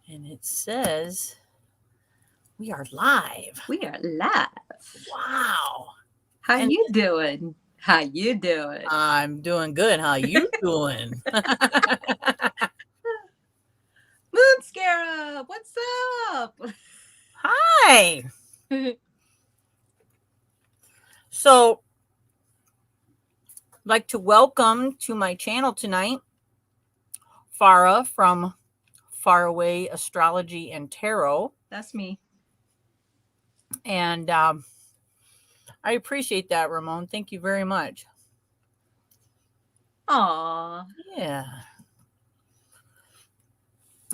And it says we are live. We are live. Wow. How And you doing? How you doing? I'm doing good. How you doing? Moon Scarab, what's up? Hi. So, I'd like to welcome to my channel tonight Farah from Farahway Astrology and Tarot. That's me. And I appreciate that, Ramon. Thank you very much. Aw. Yeah.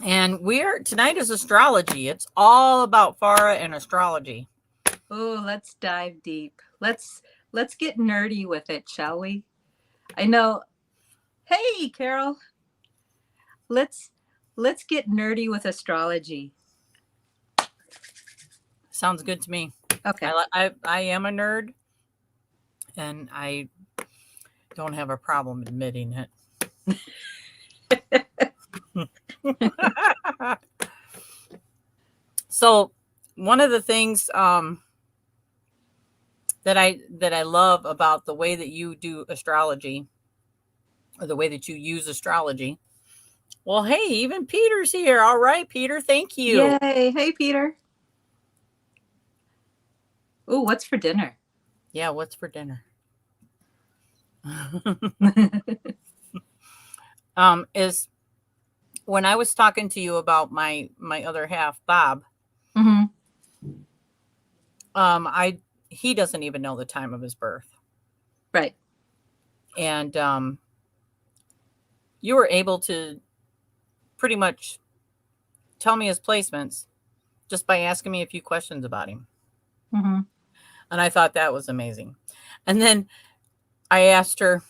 And tonight is astrology. It's all about Farah and astrology. Oh, let's dive deep. Let's get nerdy with it, shall we? I know. Hey, Carol. Let's get nerdy with astrology. Sounds good to me. Okay. I am a nerd, and I don't have a problem admitting it. So, one of the things that I love about the way that you do astrology, or the way that you use astrology. Well, hey, even Peter's here. All right, Peter, thank you. Yay. Hey, Peter. Oh, what's for dinner? Yeah, what's for dinner? Is when I was talking to you about my other half, Bob. Mm-hmm. He doesn't even know the time of his birth, Right. and you were able to pretty much tell me his placements just by asking me a few questions about him, Mm-hmm. and I thought that was amazing. And then I asked her,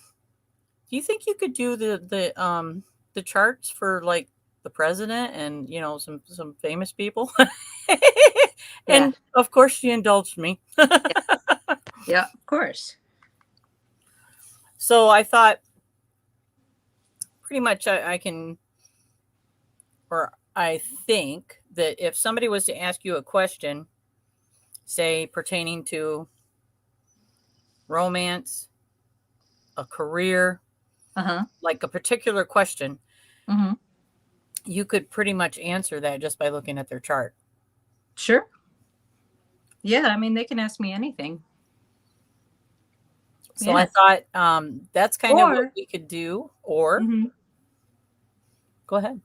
"Do you think you could do the charts for like the president and some famous people?" Yeah. And of course, she indulged me. Yeah, of course. So I thought pretty much I can, or I think that if somebody was to ask you a question, say pertaining to romance, a career, Uh-huh. like a particular question, Mm-hmm. you could pretty much answer that just by looking at their chart. Sure. Yeah, I mean, they can ask me anything. So I Yeah. thought that's kind of what Or, we could do. Or hmm go ahead.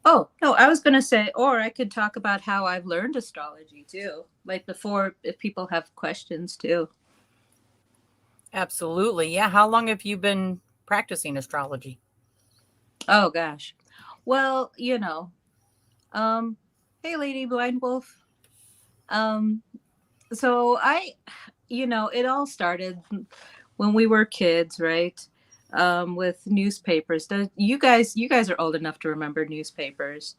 oh, no, I was going to say, or I could talk about how I've learned astrology too. Like before, if people have questions too. Absolutely. Yeah. How long have you been practicing astrology? Oh, gosh. Well, um, hey, Lady Blind Wolf. Um, so it all started when we were kids, right? With newspapers. You guys are old enough to remember newspapers,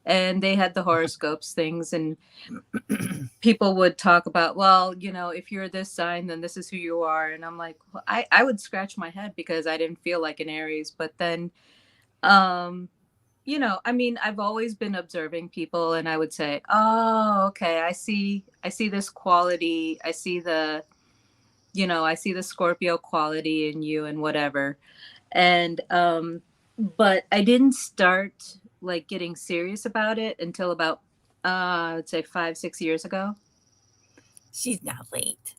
and they had the horoscopes things, and people would talk about, well, if you're this sign, then this is who you are. And I'm like, well, I would scratch my head because I didn't feel like an Aries. But then, um, I mean, I've always been observing people, and I would say, oh, okay, I see this quality. I see the Scorpio quality in you and whatever. And, but I didn't start like getting serious about it until about, I would say 5, 6 years ago. She's not late.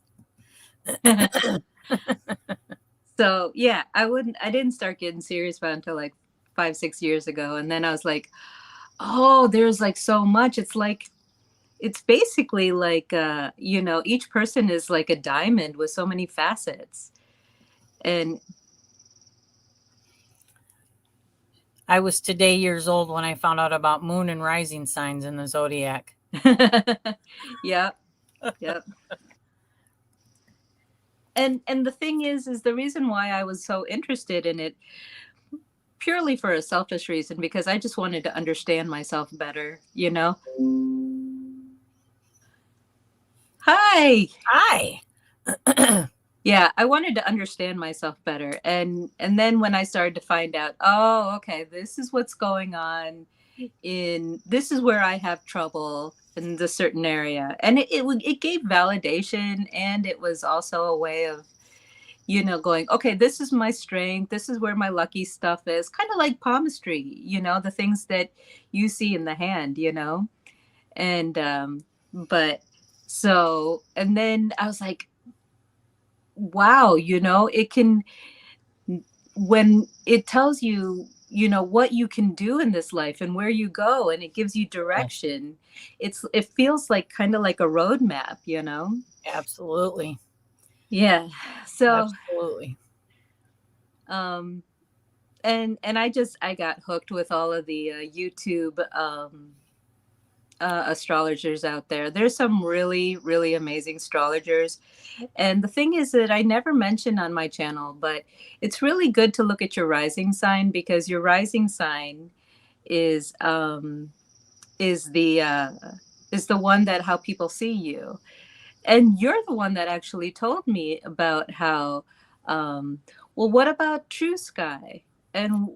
So yeah, I didn't start getting serious about it until like 5, 6 years ago. And then I was like, oh, there's like so much. It's basically like each person is like a diamond with so many facets. And I was today years old when I found out about moon and rising signs in the zodiac. yep, yep. And the thing is the reason why I was so interested in it purely for a selfish reason, because I just wanted to understand myself better. Hi. Hi. Yeah, I wanted to understand myself better. And then when I started to find out, oh, okay, this is what's going on. in this is where I have trouble in this certain area. And it gave validation, and it was also a way of, going, okay, this is my strength. This is where my lucky stuff is. Kind of like palmistry, the things that you see in the hand. And, but so, and then I was like, wow, it can, when it tells you, what you can do in this life and where you go, and it gives you Yes, direction. It feels like kind of like a roadmap. absolutely. Yeah. So, Absolutely. um, and I got hooked with all of the YouTube astrologers out there. There's some really, really amazing astrologers. And the thing is that I never mention on my channel, but it's really good to look at your rising sign, because your rising sign is um, is the uh, is the one that how people see you. And you're the one that actually told me about how, um, well, what about true sky? And,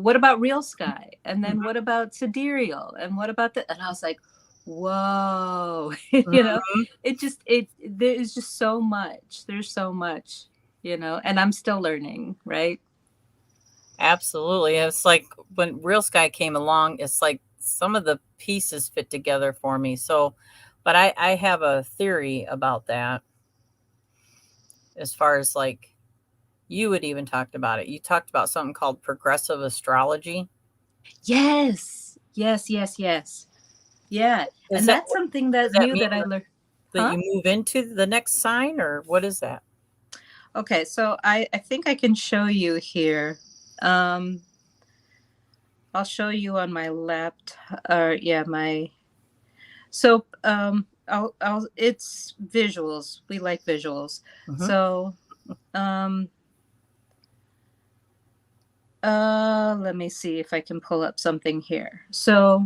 what about real sky? And then what about sidereal? And what about the, and I was like, whoa, Mhm. there's just so much. There's so much, and I'm still learning, right? Absolutely. It's like when Real Sky came along, it's like some of the pieces fit together for me. So, but I have a theory about that as far as like you had even talked about it. You talked about something called progressive astrology. Yes, yes, yes, yes. Yeah. Is And that that's what something does that that new mean that I learned. that Huh? you move into the next sign or what is that? Okay, so I think I can show you here. Um, I'll show you on my laptop. Or yeah, my so I'll it's visuals. We like visuals. Hmm. So um let me see if I can pull up something here. So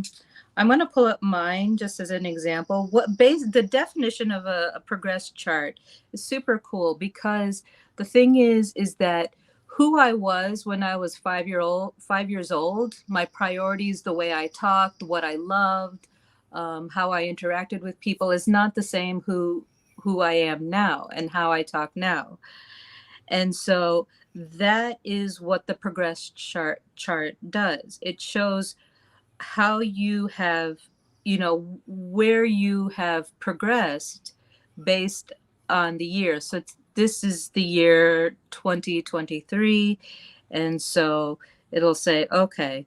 I'm going to pull up mine just as an example. The definition of a progressed chart is super cool, because the thing is that who I was when I was 5 years old, my priorities, the way I talked, what I loved, how I interacted with people is not the same who I am now and how I talk now. And so that is what the progressed chart does. It shows how you have, where you have progressed based on the year. So this is the year 2023. And so it'll say, okay,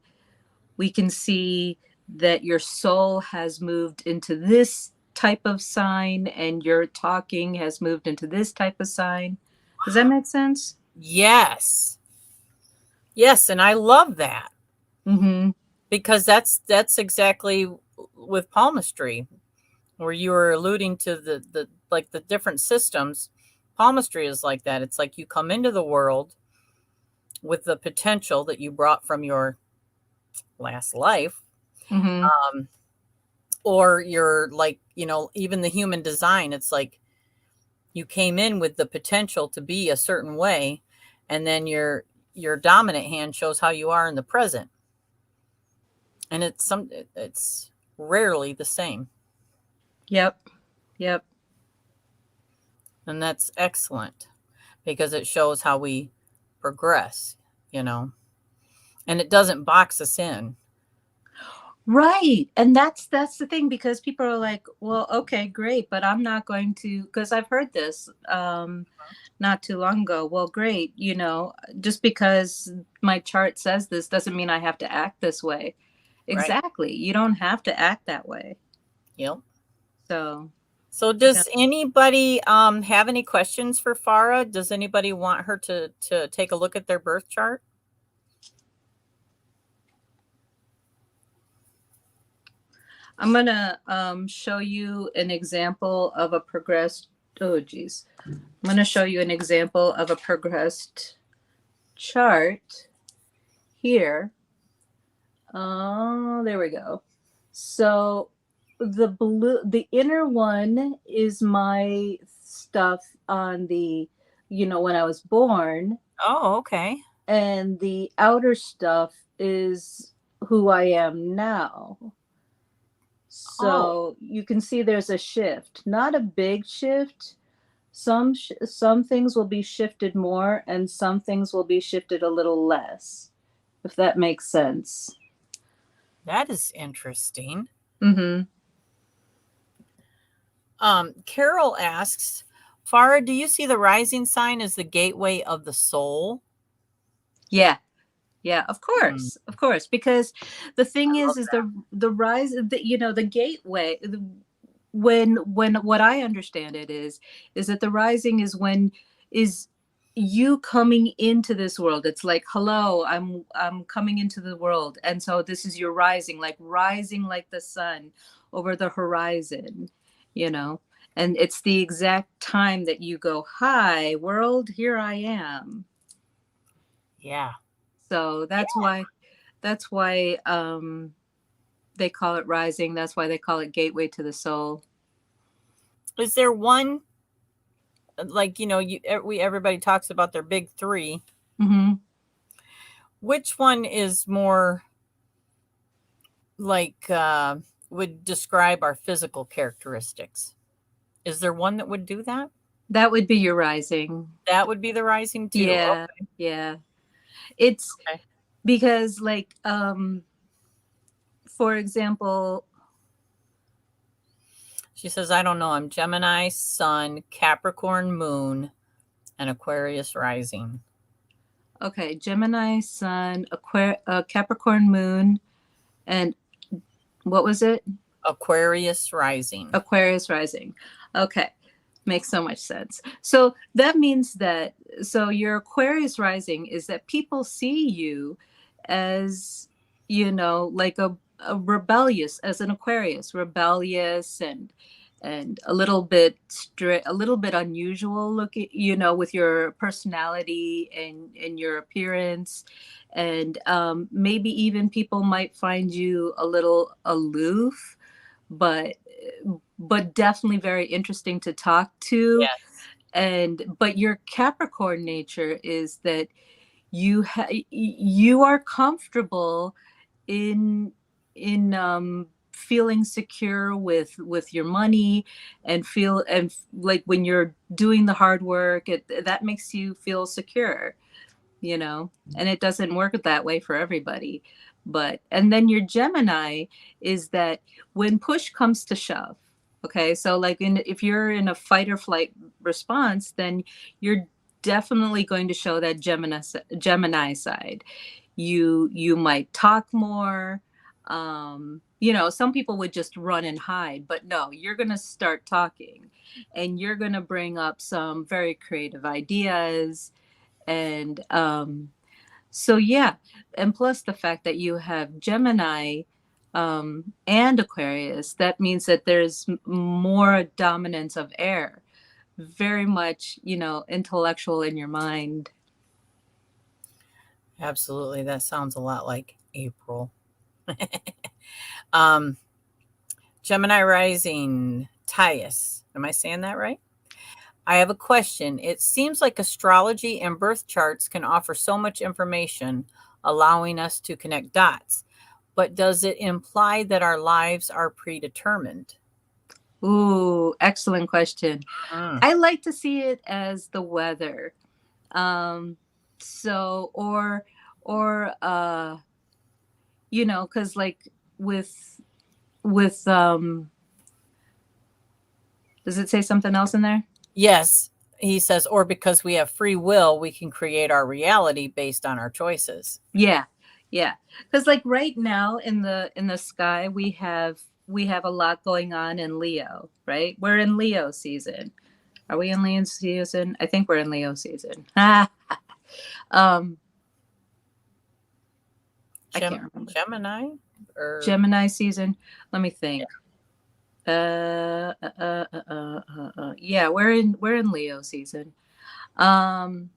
we can see that your soul has moved into this type of sign, and your talking has moved into this type of sign. Does that make sense? Yes. Yes, and I love that Mm-hmm. because that's exactly with palmistry where you were alluding to the like the different systems. Palmistry is like that. It's like you come into the world with the potential that you brought from your last life, Mm-hmm. um, or you're like, even the human design. It's like you came in with the potential to be a certain way, and then your dominant hand shows how you are in the present, and it's rarely the same, Yep. Yep. and that's excellent because it shows how we progress, you know, and it doesn't box us in. Right. And that's the thing, because people are like, well, okay, great, but I'm not going to, because I've heard this not too long ago. Well, great, just because my chart says this doesn't mean I have to act this way. Right. Exactly. You don't have to act that way. Yep. So, So yeah. does anybody have any questions for Farah? Does anybody want her to take a look at their birth chart? I'm gonna show you an example of a progressed, oh geez. I'm gonna show you an example of a progressed chart here. Oh, there we go. So the inner one is my stuff on the, when I was born, Oh, okay. and the outer stuff is. who I am now. Oh, So you can see there's a shift, not a big shift. Some things will be shifted more, and some things will be shifted a little less, if that makes sense. that is interesting. Mm-hmm. Carol asks, Farah, do you see the rising sign as the gateway of the soul? Yeah, yeah, Hmm, of course, because the thing I love is that. the rise, the gateway. When what I understand it is that the rising is when is you coming into this world. It's like, hello, I'm coming into the world, and so this is your rising like the sun over the horizon, you know. And it's the exact time that you go, hi world, here I am. Yeah. So that's why they call it rising. That's why they call it gateway to the soul. Is there one, like, everybody talks about their big three. Mm-hmm. Which one is more like, would describe our physical characteristics? Is there one that would do that? That would be your rising. That would be the rising too. Yeah, Okay. yeah. It's Okay. because like for example, She says, I don't know. I'm Gemini, Sun, Capricorn, Moon, and Aquarius rising. okay, Gemini, Sun, Capricorn moon, and what was it? Aquarius rising. Aquarius rising. Okay. Makes so much sense. So that means that so your Aquarius rising is that people see you as, like a rebellious, as an Aquarius, rebellious and a little bit strict, a little bit unusual looking, with your personality and your appearance. And maybe even people might find you a little aloof, but definitely very interesting to talk to. Yes. And but your Capricorn nature is that you are comfortable in feeling secure with your money, and feel and like when you're doing the hard work, that makes you feel secure, and it doesn't work that way for everybody. But and then your Gemini is that when push comes to shove, okay, so like if you're in a fight or flight response, then you're definitely going to show that Gemini side. You might talk more. Some people would just run and hide, but no, you're going to start talking, and you're going to bring up some very creative ideas. And so yeah, and plus the fact that you have Gemini and Aquarius, that means that there's more dominance of air, very much, intellectual in your mind. Absolutely. That sounds a lot like April. um, Gemini rising, Tias. Am I saying that right? I have a question. It seems like astrology and birth charts can offer so much information, allowing us to connect dots. But does it imply that our lives are predetermined? Ooh, excellent question. Mm. I like to see it as the weather. Um, so or because like with with does it say something else in there? Yes, he says, or because we have free will, we can create our reality based on our choices. Yeah, yeah. Because like right now in the sky, we have a lot going on in Leo, right? We're in Leo season. Are we in Leo season? I think we're in Leo season. um, I can't remember. Gemini or Gemini season. Let me yeah. think. Yeah, we're in Leo season. Um,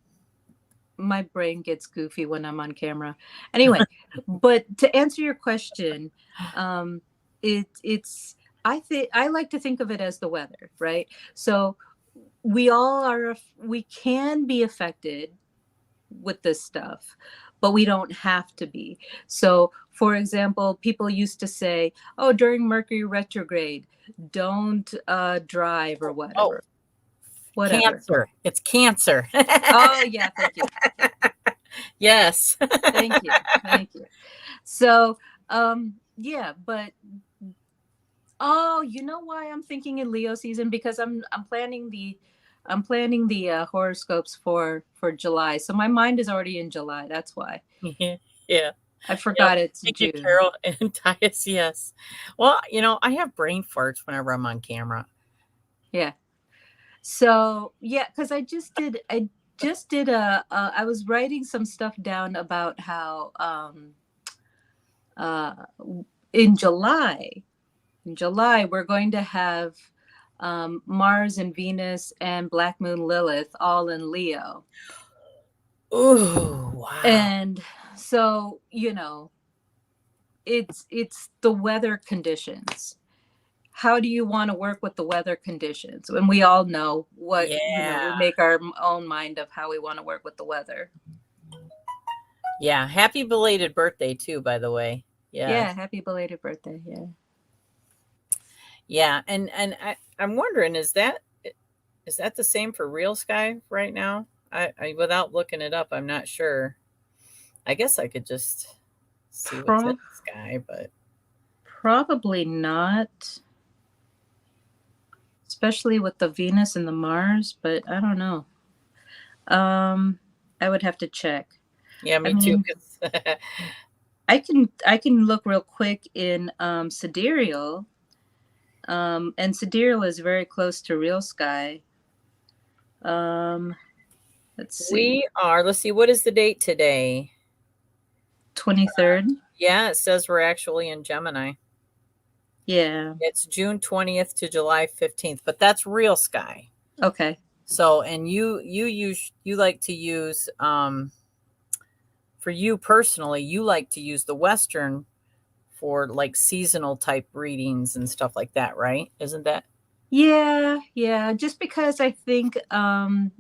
my brain gets goofy when I'm on camera. Anyway, but to answer your question, um, it's I like to think of it as the weather, right? So we can be affected with this stuff, but we don't have to be. So, for example, people used to say, oh, during Mercury retrograde, don't drive or Oh, whatever. Cancer. It's Cancer. Oh, yeah, thank you. Yes. Thank you. Thank you. So, yeah, but oh, you know why I'm thinking in Leo season? Because I'm planning the horoscopes for July. So my mind is already in July. That's why. Yeah. I Yep. forgot it's Thank you, June. Carol and Tias. Yes. Well, I have brain farts whenever I'm on camera. Yeah. So, yeah, cuz I just did I was writing some stuff down about how uh in July we're going to have Mars and Venus and Black Moon Lilith all in Leo. Ooh, wow. And so, it's the weather conditions. How do you want to work with the weather conditions? And we all know what, we Yeah. make our own mind of how we want to work with the weather. Yeah. Happy belated birthday too, by the way. Yeah, Yes. happy belated birthday. Yeah. Yeah. And I'm wondering, is that the same for real sky right now? I without looking it up, I'm not sure. I guess I could just see what's in Pro- the sky, but Probably not, especially with the Venus and the Mars, but I don't know. Um, I would have to check. yeah, I me too. mean, 'Cause I can look real quick in sidereal. And sidereal is very close to real sky. Um, let's see, let's see, what is the date today? 23rd. Yeah, it says we're actually in Gemini. Yeah. It's June 20th to July 15th, but that's real sky. Okay. So, and you like to use for you personally, you like to use the Western for like seasonal type readings and stuff like that, right? Isn't that Yeah, yeah. Just because I think I've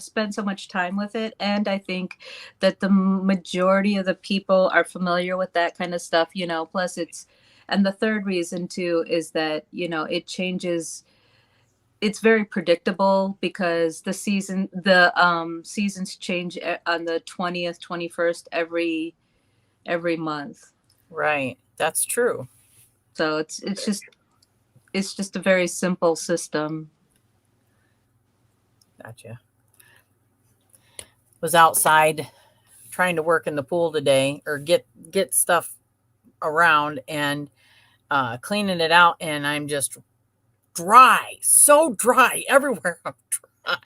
spent so much time with it, and I think that the majority of the people are familiar with that kind of stuff. Plus and the third reason too is that it changes. It's very predictable because the seasons change on the 20th, 21st every month. right? That's true. So it's just a very simple system. Gotcha. Was outside trying to work in the pool today or get stuff around and cleaning it out, and I'm just dry, so dry everywhere. I'm dry.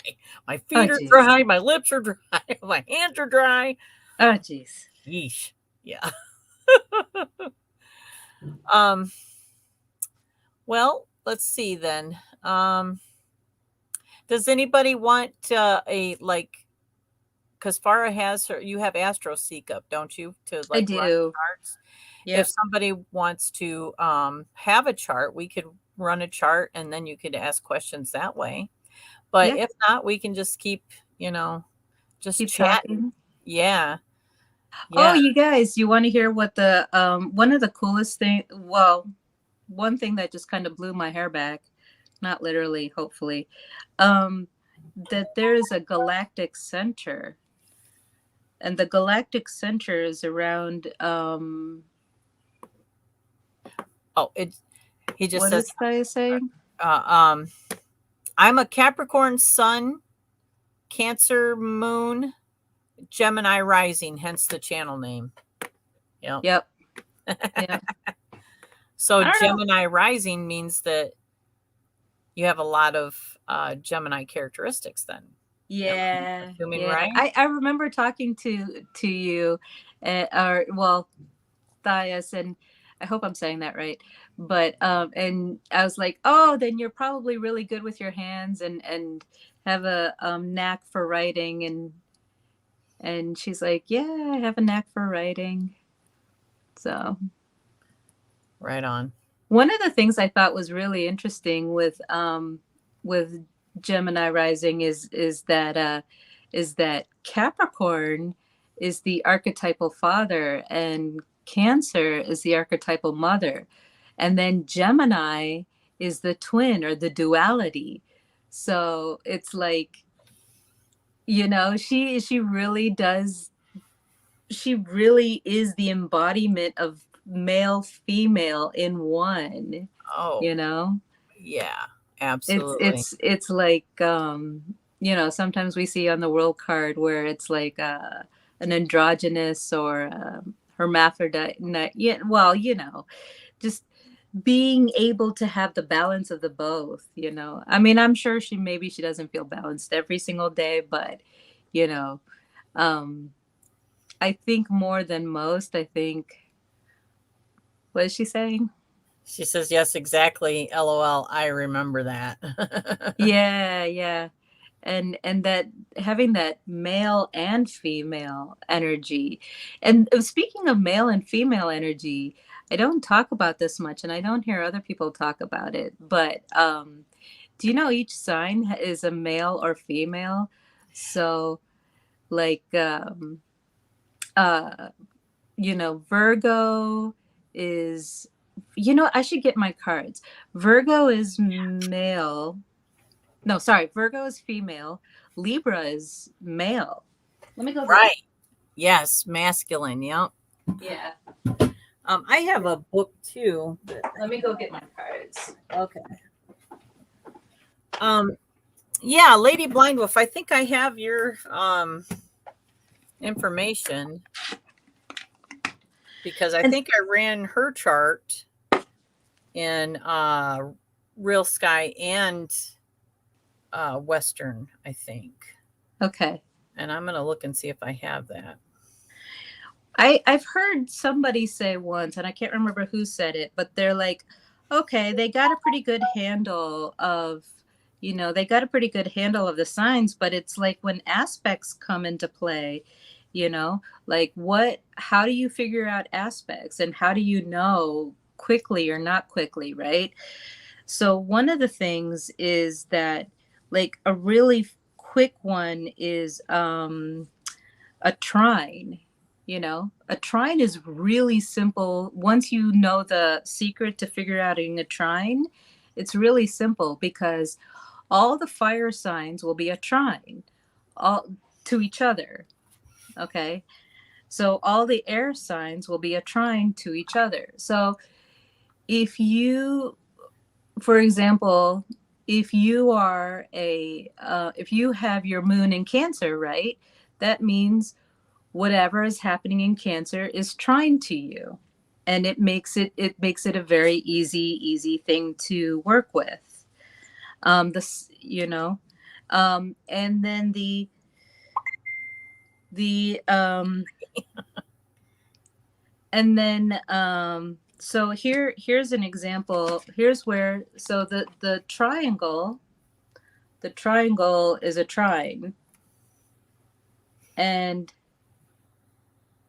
My Oh feet are geez. dry, my lips are dry, my hands are dry. Oh geez. Yeesh. Yeah. um well, let's see then. Does anybody want a like, because Farah has her, you have Astro Seek up, don't you, to I like run do. charts? If Yep. somebody wants to have a chart, we could run a chart and then you could ask questions that way. But Yeah. if not, we can just keep, just Keep chatting. talking. Yeah. Oh, Yeah. you guys, you want to hear what the one of the coolest thing? Well, one thing that just kind of blew my hair back, not literally, hopefully, um, that there is a galactic center, and the galactic center is around Oh, he just what says, is I saying? uh, um, I'm a Capricorn sun, Cancer moon, Gemini rising, hence the channel name. Yep. Yep. Yep. So I don't know. Gemini rising means that you have a lot of Gemini characteristics then. Am I Yeah, assuming yeah. right? I remember talking to you, or well, Thias, and I hope I'm saying that right. But and I was like, oh, then you're probably really good with your hands and have a knack for writing, and she's like, yeah, I have a knack for writing. So Right on. one of the things I thought was really interesting with Gemini rising is that Capricorn is the archetypal father, and Cancer is the archetypal mother. And then Gemini is the twin or the duality. So it's like, she really does, she really is the embodiment of male female in one, Oh, you know? yeah, It's absolutely. it's it's like sometimes we see on the world card where it's like an androgynous or hermaphrodite. Yeah, well, just being able to have the balance of the both. I mean, I'm sure she doesn't feel balanced every single day, but you know, um I think more than most, I think, what is she saying? She says, yes, exactly. LOL. I remember that. Yeah, yeah. And that having that male and female energy. And speaking of male and female energy, I don't talk about this much and I don't hear other people talk about it, but do you know each sign is a male or female? So like uh Virgo is, I should get my cards. Virgo is male. No, sorry, Virgo is female. Libra is male. Let me go get my. Right. Yes, masculine. Yep. Yeah, I have a book too. let me go get my cards. Okay. Um, yeah, Lady Blind Wolf. I think I have your information because I And think I ran her chart in Real Sky and Western, I think. okay, And I'm going to look and see if I have that. I've heard somebody say once, and I can't remember who said it, but they're like, okay, they got a pretty good handle of, they got a pretty good handle of the signs, but it's like when aspects come into play, like how do you figure out aspects and how do you know quickly or not quickly, right? So one of the things is that, like, a really quick one is a trine. A trine is really simple. Once you know the secret to figure out a trine, it's really simple because all the fire signs will be a trine all to each other. Okay. So all the air signs will be a trine to each other. So if you, for example, if you have your moon in Cancer, right? That means whatever is happening in Cancer is trine to you, and it makes it a very easy thing to work with. This and then the and then so here's an example. Here's where, so the triangle is a trine. And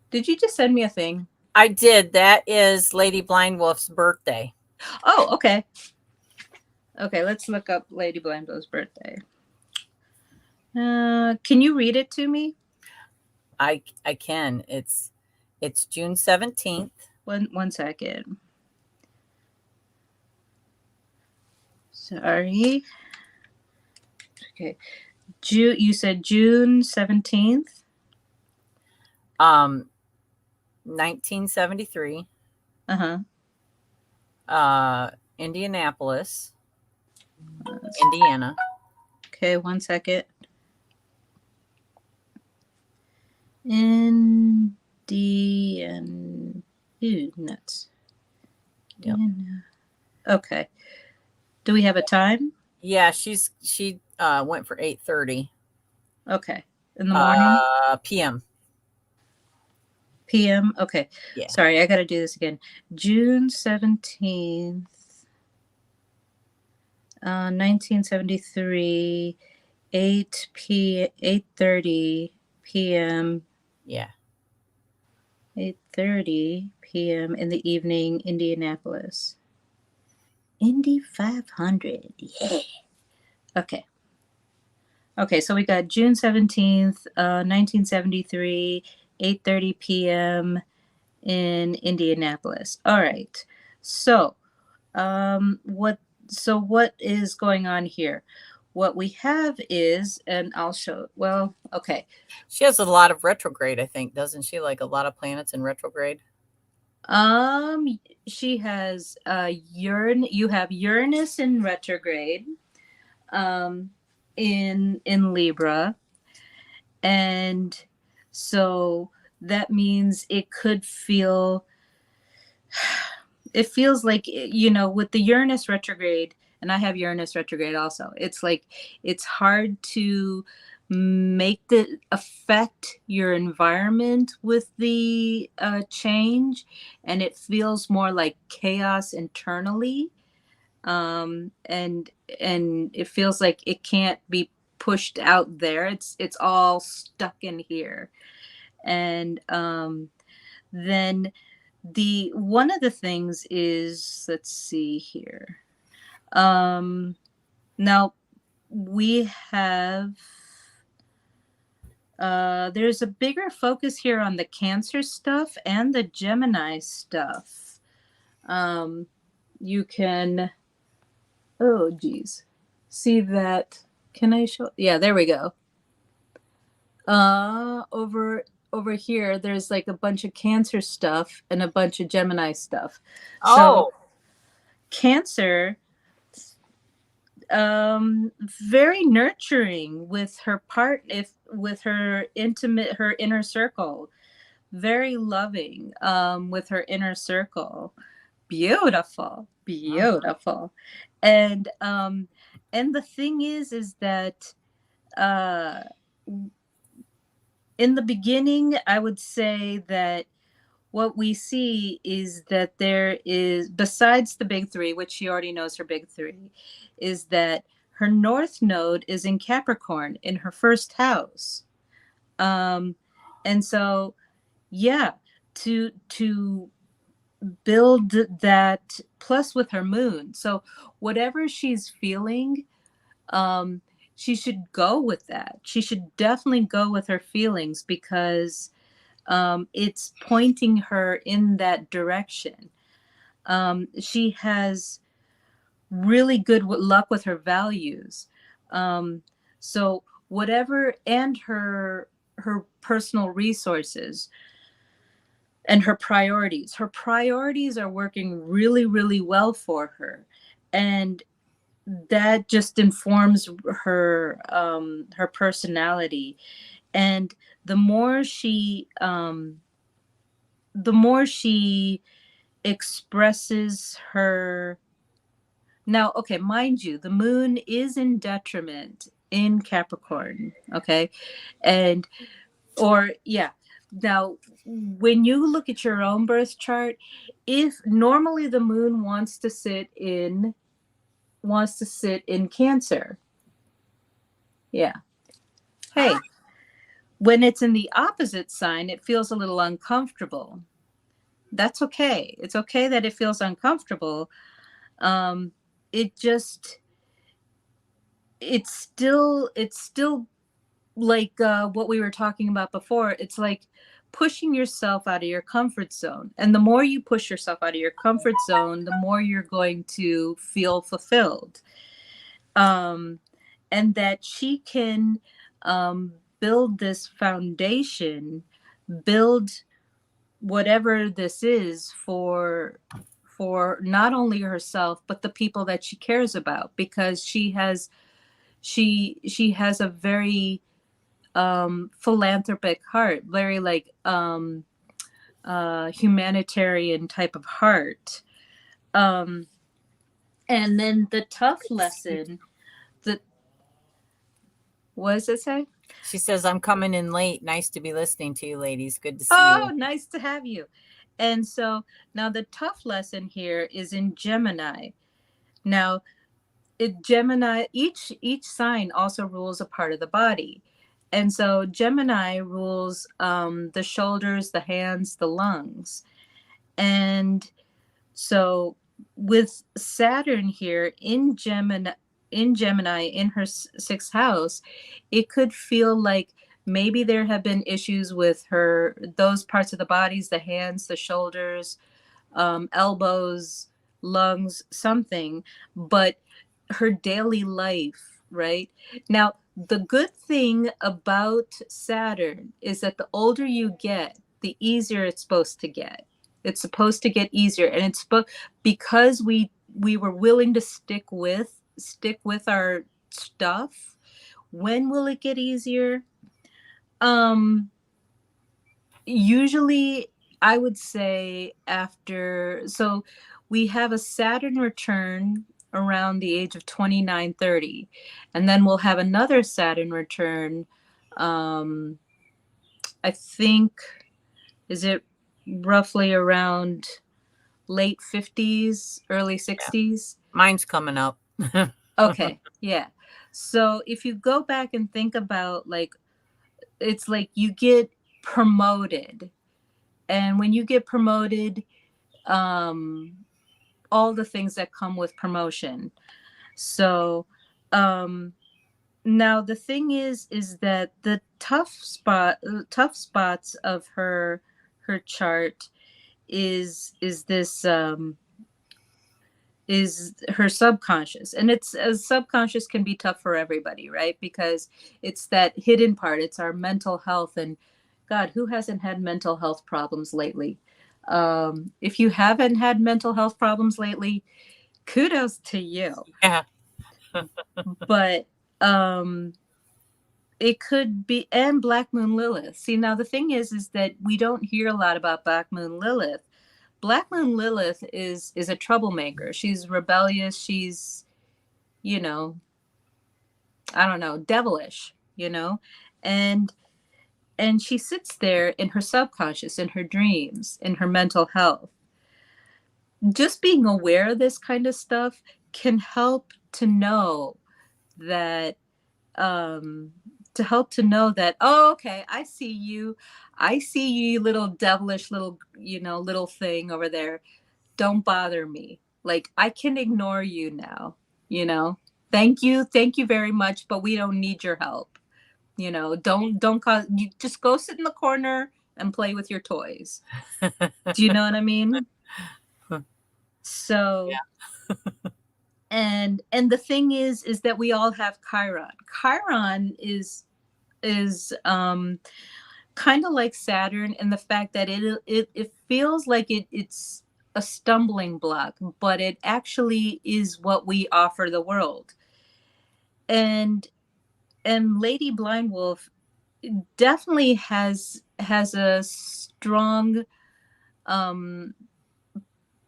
did you just send me a thing? I did. That is Lady Blind Wolf's birthday. Oh, okay. Okay, let's look up Lady Blando's birthday. Can you read it to me? I can. It's June 17th. One second. Sorry. Okay. You said June 17th? 1973. Uh-huh. Indianapolis, Indiana. Okay, one second. Indian. Ooh, nuts. Yep. Okay. Do we have a time? Yeah, she went for 8:30 Okay. In the morning? p.m. PM? Okay. Yeah. Sorry, I got to do this again. June 17th, 1973, 8:30 p.m. Yeah. 8:30 p.m. in the evening, Indianapolis. Indy 500. Yeah. Okay. Okay, so we got June 17th, 1973, 8:30 p.m. in Indianapolis. All right. So, what is going on here? What we have is, and I'll show. Well, okay. She has a lot of retrograde, I think, doesn't she? Like a lot of planets in retrograde. Um, she has you have Uranus in retrograde, um, in Libra, and so that means it feels like, with the Uranus retrograde, and I have Uranus retrograde also. It's like it's hard to make the affect your environment with the change, and it feels more like chaos internally, and it feels like it can't be pushed out there. It's all stuck in here, and then the one of the things is, let's see here. Now we have there's a bigger focus here on the Cancer stuff and the Gemini stuff. You can, oh geez, see that. Can I show? Yeah, there we go. Over here, there's like a bunch of Cancer stuff and a bunch of Gemini stuff. So Oh, Cancer, very nurturing with her with her intimate, her inner circle, very loving, with her inner circle. Beautiful, beautiful. And the thing is that uh in the beginning, I would say that what we see is that there is, besides the big three, which she already knows her big three, is that her North Node is in Capricorn in her first house. And so, yeah, to build that, plus with her moon. So whatever she's feeling, um, she should go with that. She should definitely go with her feelings, because it's pointing her in that direction. She has really good luck with her values. So whatever, and her personal resources and her priorities. Her priorities are working really, really well for her, and that just informs her personality. And the more she the more she expresses her, now, okay, mind you, the moon is in detriment in Capricorn, okay? And, or yeah, now when you look at your own birth chart, if normally the moon wants to sit in Cancer, yeah, hey, when it's in the opposite sign, it feels a little uncomfortable. That's okay. It's okay that it feels uncomfortable. It just, it's still like what we were talking about before. It's like pushing yourself out of your comfort zone. And the more you push yourself out of your comfort zone, the more you're going to feel fulfilled. And that she can build this foundation, build whatever this is for not only herself but the people that she cares about, because she has a very philanthropic heart, very like humanitarian type of heart. um and then the tough lesson, the what does it say? she says, I'm coming in late. Nice to be listening to you, ladies. Good to see Oh, you. nice to have you. And so now the tough lesson here is in Gemini. Now, Gemini, each sign also rules a part of the body. And so Gemini rules the shoulders, the hands, the lungs. And so with Saturn here in Gemini in her sixth house, it could feel like Maybe there have been issues with her, those parts of the bodies, the hands, the shoulders, elbows, lungs, something, but her daily life, right? Now, the good thing about Saturn is that the older you get, the easier it's supposed to get. It's supposed to get easier, and because we were willing to stick with our stuff. When will it get easier? Um, Usually I would say after, so we have a Saturn return around the age of 29, 30, and then we'll have another Saturn return. um I think, is it roughly around late 50s, early Yeah. 60s? Mine's coming up. Okay, yeah. So if you go back and think about, like, it's like you get promoted, and when you get promoted, um all the things that come with promotion. So um now the thing is that the tough spots of her chart is this, is her subconscious. And it's, as subconscious can be tough for everybody, right? Because it's that hidden part, it's our mental health. And God, who hasn't had mental health problems lately? If you haven't had mental health problems lately, kudos to you. Yeah. But it could be, and Black Moon Lilith. See, now the thing is that we don't hear a lot about Black Moon Lilith. Black Moon Lilith is a troublemaker. She's rebellious. She's, you know, I don't know, devilish, and and she sits there in her subconscious, in her dreams, in her mental health. Just being aware of this kind of stuff can help to know that, um oh, okay, I see you, little devilish little, little thing over there. Don't bother me. Like, I can ignore you now, you know thank you very much, but we don't need your help. Don't cause you, just go sit in the corner and play with your toys. Do you know what I mean? So, and the thing is that we all have Chiron is kind of like Saturn in the fact that it feels like it's a stumbling block, but it actually is what we offer the world. And Lady Blind Wolf definitely has a um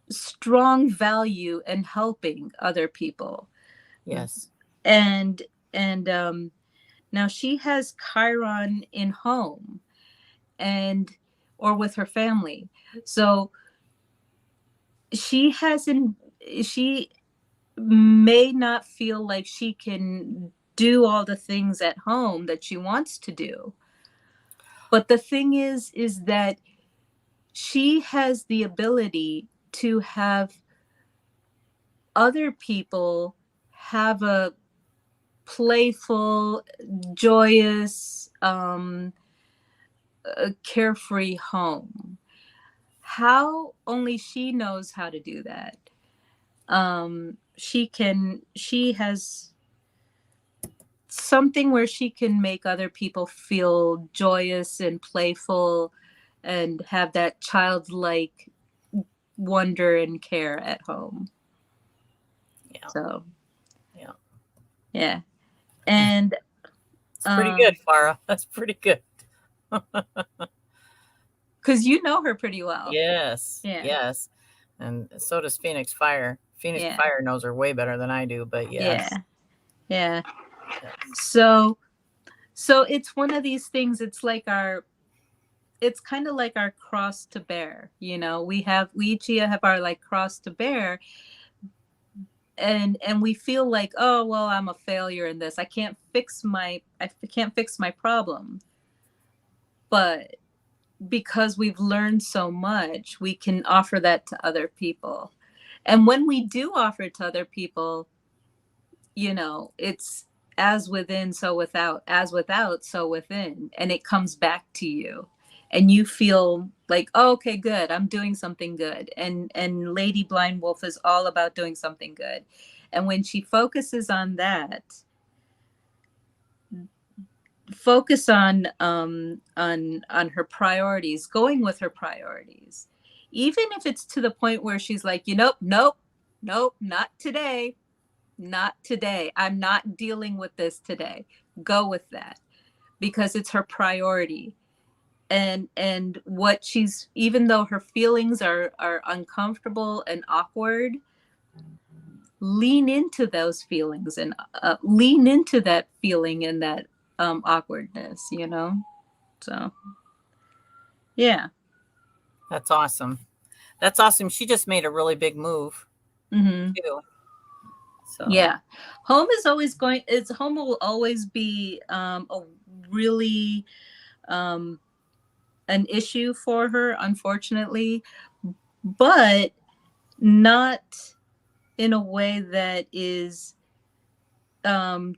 strong value in helping other people. Yes. And now she has Chiron in home, and or with her family. So she hasn't she may not feel like she can do all the things at home that she wants to do. But the thing is that she has the ability to have other people have a playful, joyous, carefree home. How only she knows how to do that. She has something where she can make other people feel joyous and playful and have that childlike wonder and care at home. Yeah. So, Yeah. yeah. And It's pretty good, Farah. That's pretty good. because you know her pretty well. Yes. Yeah. Yes. And so does Phoenix Fire. Phoenix Yeah. Fire knows her way better than I do, but Yeah. yes. Yeah. Yes. So it's one of these things. It's kind of like our cross to bear. We each have our, like, cross to bear, and we feel like, oh well, I'm a failure in this. I can't fix my problem. But because we've learned so much, we can offer that to other people. And when we do offer it to other people, it's as within, so without, as without, so within, and it comes back to you, and you feel like, oh, okay, good, I'm doing something good. And Lady Blind Wolf is all about doing something good. And when she focuses on that, focus on her priorities, going with her priorities, even if it's to the point where she's like, you know, nope, nope, not today, not today, I'm not dealing with this today. Go with that, because it's her priority. And what she's, even though her feelings are uncomfortable and awkward, lean into those feelings, and lean into that feeling and that awkwardness, you know. So yeah. That's awesome. That's awesome. She just made a really big move Hmm. too. So Yeah, home is always going, it's, home will always be a really um an issue for her, unfortunately, but not in a way that is um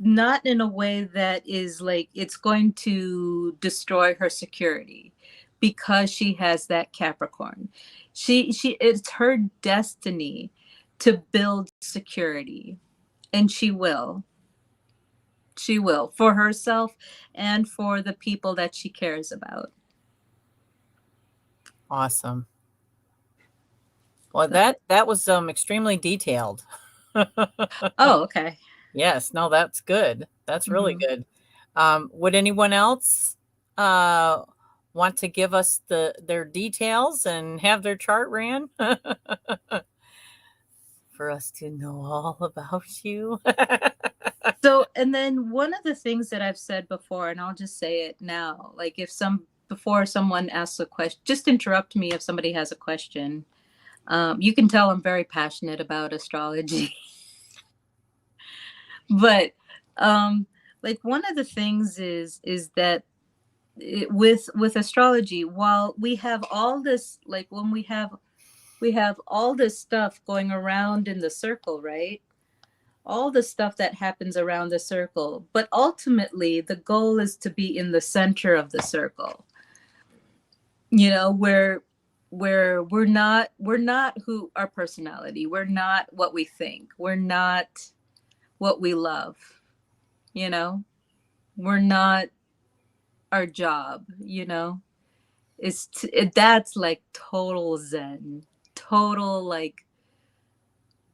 not in a way that is like it's going to destroy her security, because she has that Capricorn. She it's her destiny to build security, and she will for herself and for the people that she cares about. awesome. Well, So, that was extremely detailed. oh, okay. Yes, no, that's good. That's really Hmm. good. Would anyone else uh, want to give us their details and have their chart ran for us to know all about you? So, and then one of the things that I've said before, and I'll just say it now, like if some, before someone asks a question, just interrupt me if somebody has a question. You can tell I'm very passionate about astrology. But um, like one of the things is that with astrology, while we have all this, like when we have all this stuff going around in the circle, right? All the stuff that happens around the circle, but ultimately the goal is to be in the center of the circle, you know, where we're not who our personality, we're not what we think, we're not what we love, you know, we're not our job, you know. That's like total zen, total like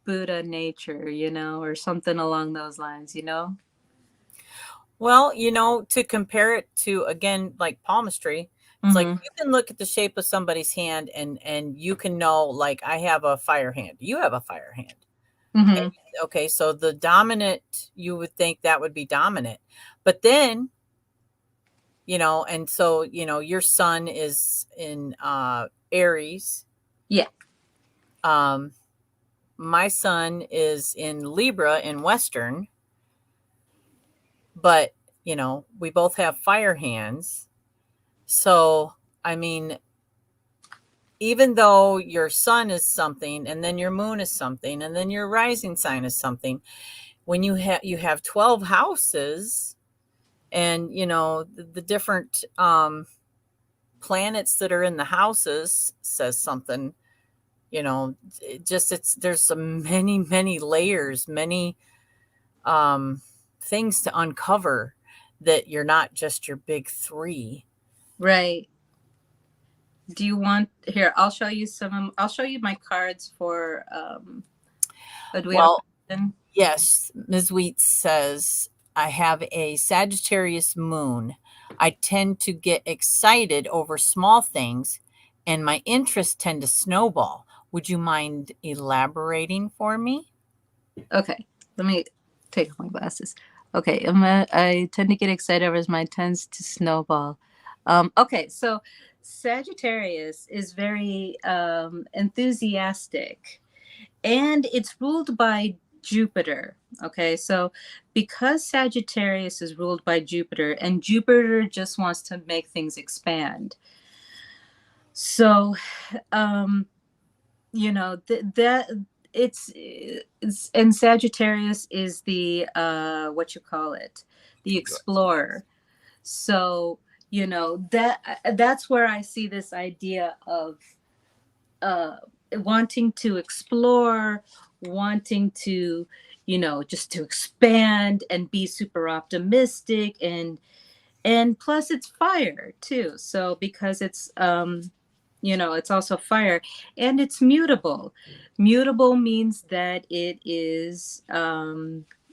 Buddha nature, you know, or something along those lines, you know. Well, to compare it to, again, like palmistry, it's like Mm-hmm. you can look at the shape of somebody's hand and you can know, like, I have a fire hand. You have a fire hand. Mm-hmm. Okay, so the dominant, you would think that would be dominant. But then, and so, your sun is in Aries. Yeah. Um, my sun is in Libra in Western, but, we both have fire hands. So, I mean, even though your sun is something and then your moon is something and then your rising sign is something, when you have 12 houses, and the different planets that are in the houses says something. There's so many layers, many um things to uncover, that you're not just your big three. Right. Do you want, here, I'll show you some, I'll show you my cards for do we have a Well, question? yes, Ms. Wheat says, I have a Sagittarius moon. I tend to get excited over small things, and my interests tend to snowball. Would you mind elaborating for me? Okay, let me take off my glasses. Okay, I tend to get excited over my tends to snowball. Okay, so Sagittarius is very enthusiastic, and it's ruled by Jupiter. Okay, so because Sagittarius is ruled by Jupiter, and Jupiter just wants to make things expand. So, um, you know, that it's and Sagittarius is the what you call it, the explorer. So, you know, that's where I see this idea of uh wanting to explore, wanting to, you know, just to expand and be super optimistic, and plus it's fire too. So because it's you know, it's also fire, and it's mutable. Mutable means that it is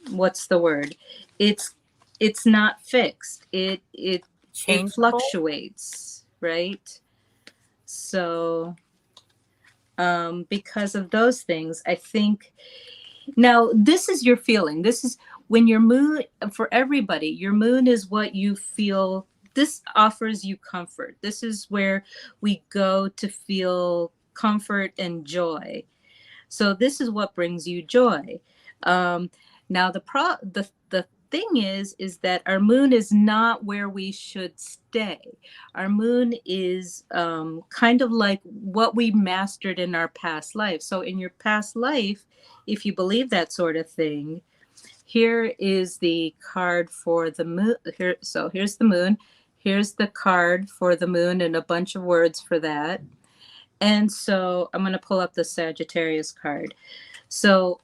what's the word, it's it's not fixed, it Changeable. fluctuates, right? So because of those things, I think now this is your feeling. This is when your moon, for everybody, your moon is what you feel. This offers you comfort. This is where we go to feel comfort and joy. So this is what brings you joy. Um, now the thing is that our moon is not where we should stay. Our moon is kind of like what we mastered in our past life. So in your past life, if you believe that sort of thing, here is the card for the moon. Here, so here's the moon. Here's the card for the moon and a bunch of words for that. And so I'm going to pull up the Sagittarius card. So,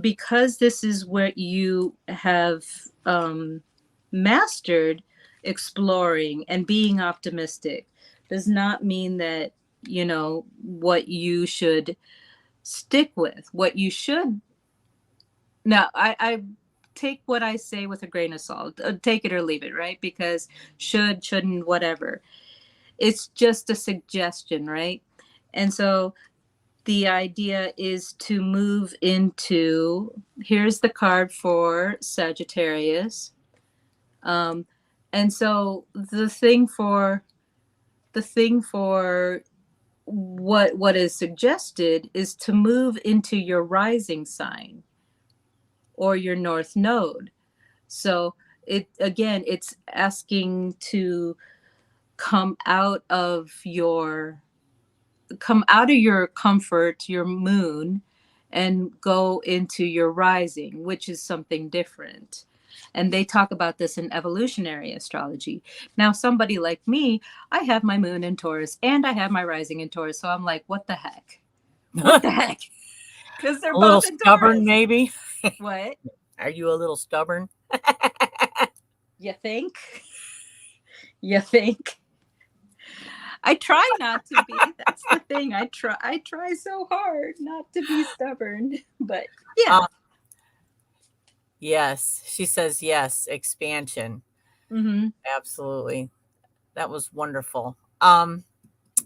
because this is where you have mastered exploring and being optimistic, does not mean that, you know, what you should stick with. What you should, now, I take what I say with a grain of salt, take it or leave it, right? Because shouldn't, whatever. It's just a suggestion, right? And so the idea is to move into, here's the card for Sagittarius. Um, and so the thing for what is suggested is to move into your rising sign or your north node. So it again, it's asking to come out of your comfort, your moon, and go into your rising, which is something different. And they talk about this in evolutionary astrology. Now, somebody like me, I have my moon in Taurus and I have my rising in Taurus. So I'm like, what the heck? What A the heck? Because they're little both in stubborn, Taurus. maybe. What? Are you a little stubborn? You think? You think? I try not to be. That's the thing. I try so hard not to be stubborn. But yeah. Uh, yes, she says yes. Expansion, Mm-hmm. absolutely. That was wonderful.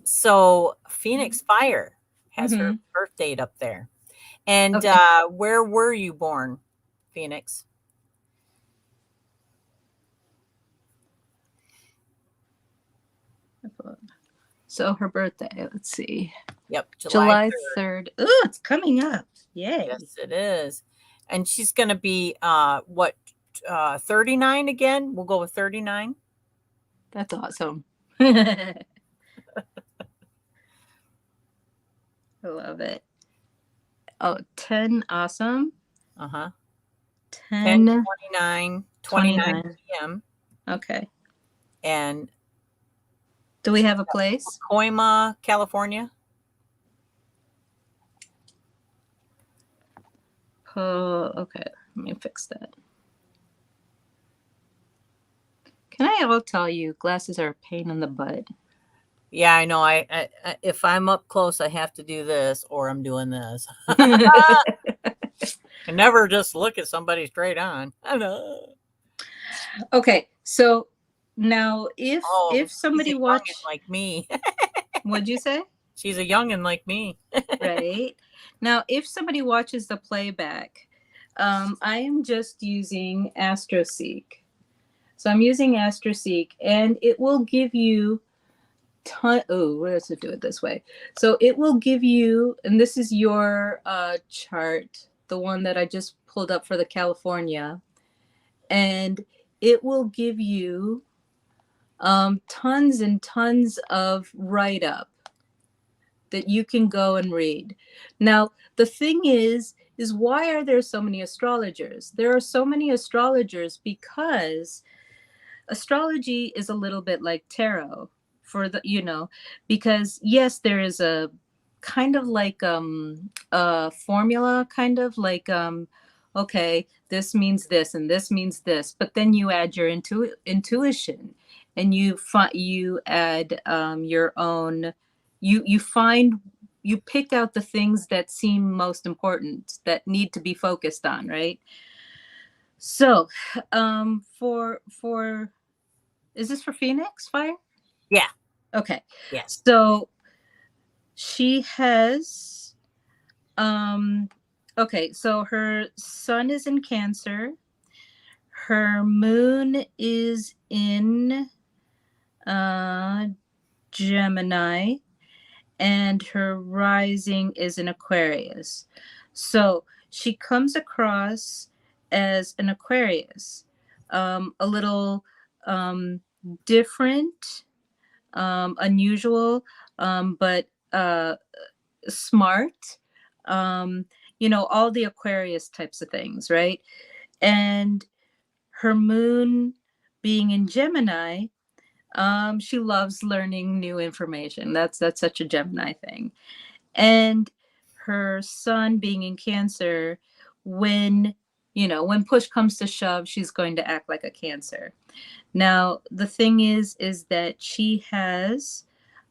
So Phoenix Fire has her Mm-hmm. birth date up there. And Okay. where were you born, Phoenix? So her birthday, let's see. Yep, July July 3rd. 3rd. Oh, it's coming up. Yay. Yes, it is. And she's going to be what 39 again? We'll go with 39. That's awesome. I love it. Oh, 10. Awesome. Uh-huh. 10 10, 29 29 29. p.m. Okay. and Do we have a place? Coima, California. Oh, okay. Let me fix that. Can I tell you, glasses are a pain in the butt. Yeah, I know. I if I'm up close, I have to do this or I'm doing this. I never just look at somebody straight on. I know. Okay, so now if Oh, she's a somebody youngin' watch, like me. what'd you say? She's a youngin' like me. Right. Now, if somebody watches the playback, I am just using AstroSeek. So I'm using AstroSeek, and it will give you oh, let's do it this way. So it will give you, and this is your chart, the one that I just pulled up for the California, and it will give you tons and tons of write up that you can go and read. Now, the thing is why are there so many astrologers? There are so many astrologers because astrology is a little bit like tarot for the, because yes, there is a kind of like a formula, kind of like okay, this means this and this means this, but then you add your intuition, and you add your own, you find, you pick out the things that seem most important, that need to be focused on, right? So for is this for Phoenix Fire? Yeah. Okay. Yes. So she has okay, so her sun is in Cancer, her moon is in uh Gemini, and her rising is in Aquarius. So she comes across as an Aquarius, a little different, unusual, but smart. Um, all the Aquarius types of things, right? And her moon being in Gemini, she loves learning new information. That's such a Gemini thing. And her sun being in Cancer, when when push comes to shove, she's going to act like a Cancer. Now, the thing is that she has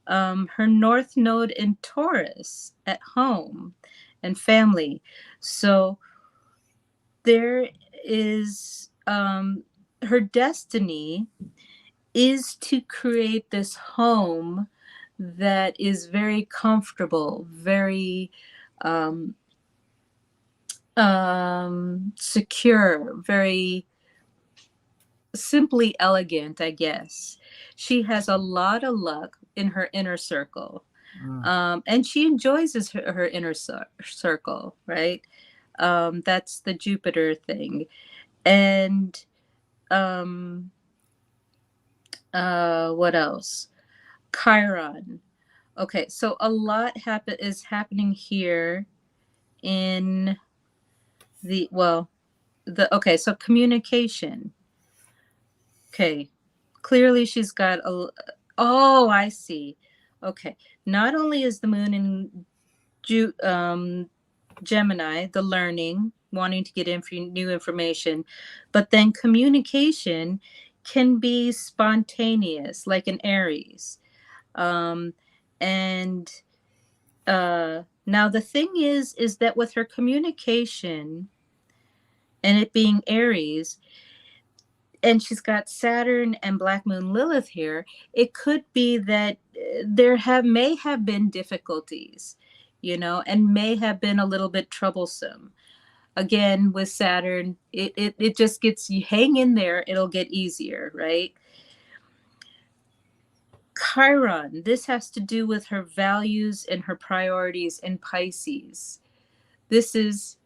her North Node in Taurus at home and family. So there is her destiny is to create this home that is very comfortable, very um, secure, very simply elegant, I guess. She has a lot of luck in her inner circle. Mm. And she enjoys her inner circle, right? That's the Jupiter thing. And um, what else? Chiron. Okay, so a lot is happening here in the, well, the, okay, so communication. Okay, clearly she's got a, oh, I see. Okay, not only is the moon in Gemini, the learning, wanting to get new information, but then communication can be spontaneous, like an Aries. Um, and now the thing is that with her communication and it being Aries, and she's got Saturn and Black Moon Lilith here, it could be that there may have been difficulties, and may have been a little bit troublesome. Again, with Saturn, it just gets, you hang in there, it'll get easier, right? Chiron, this has to do with her values and her priorities in Pisces. This is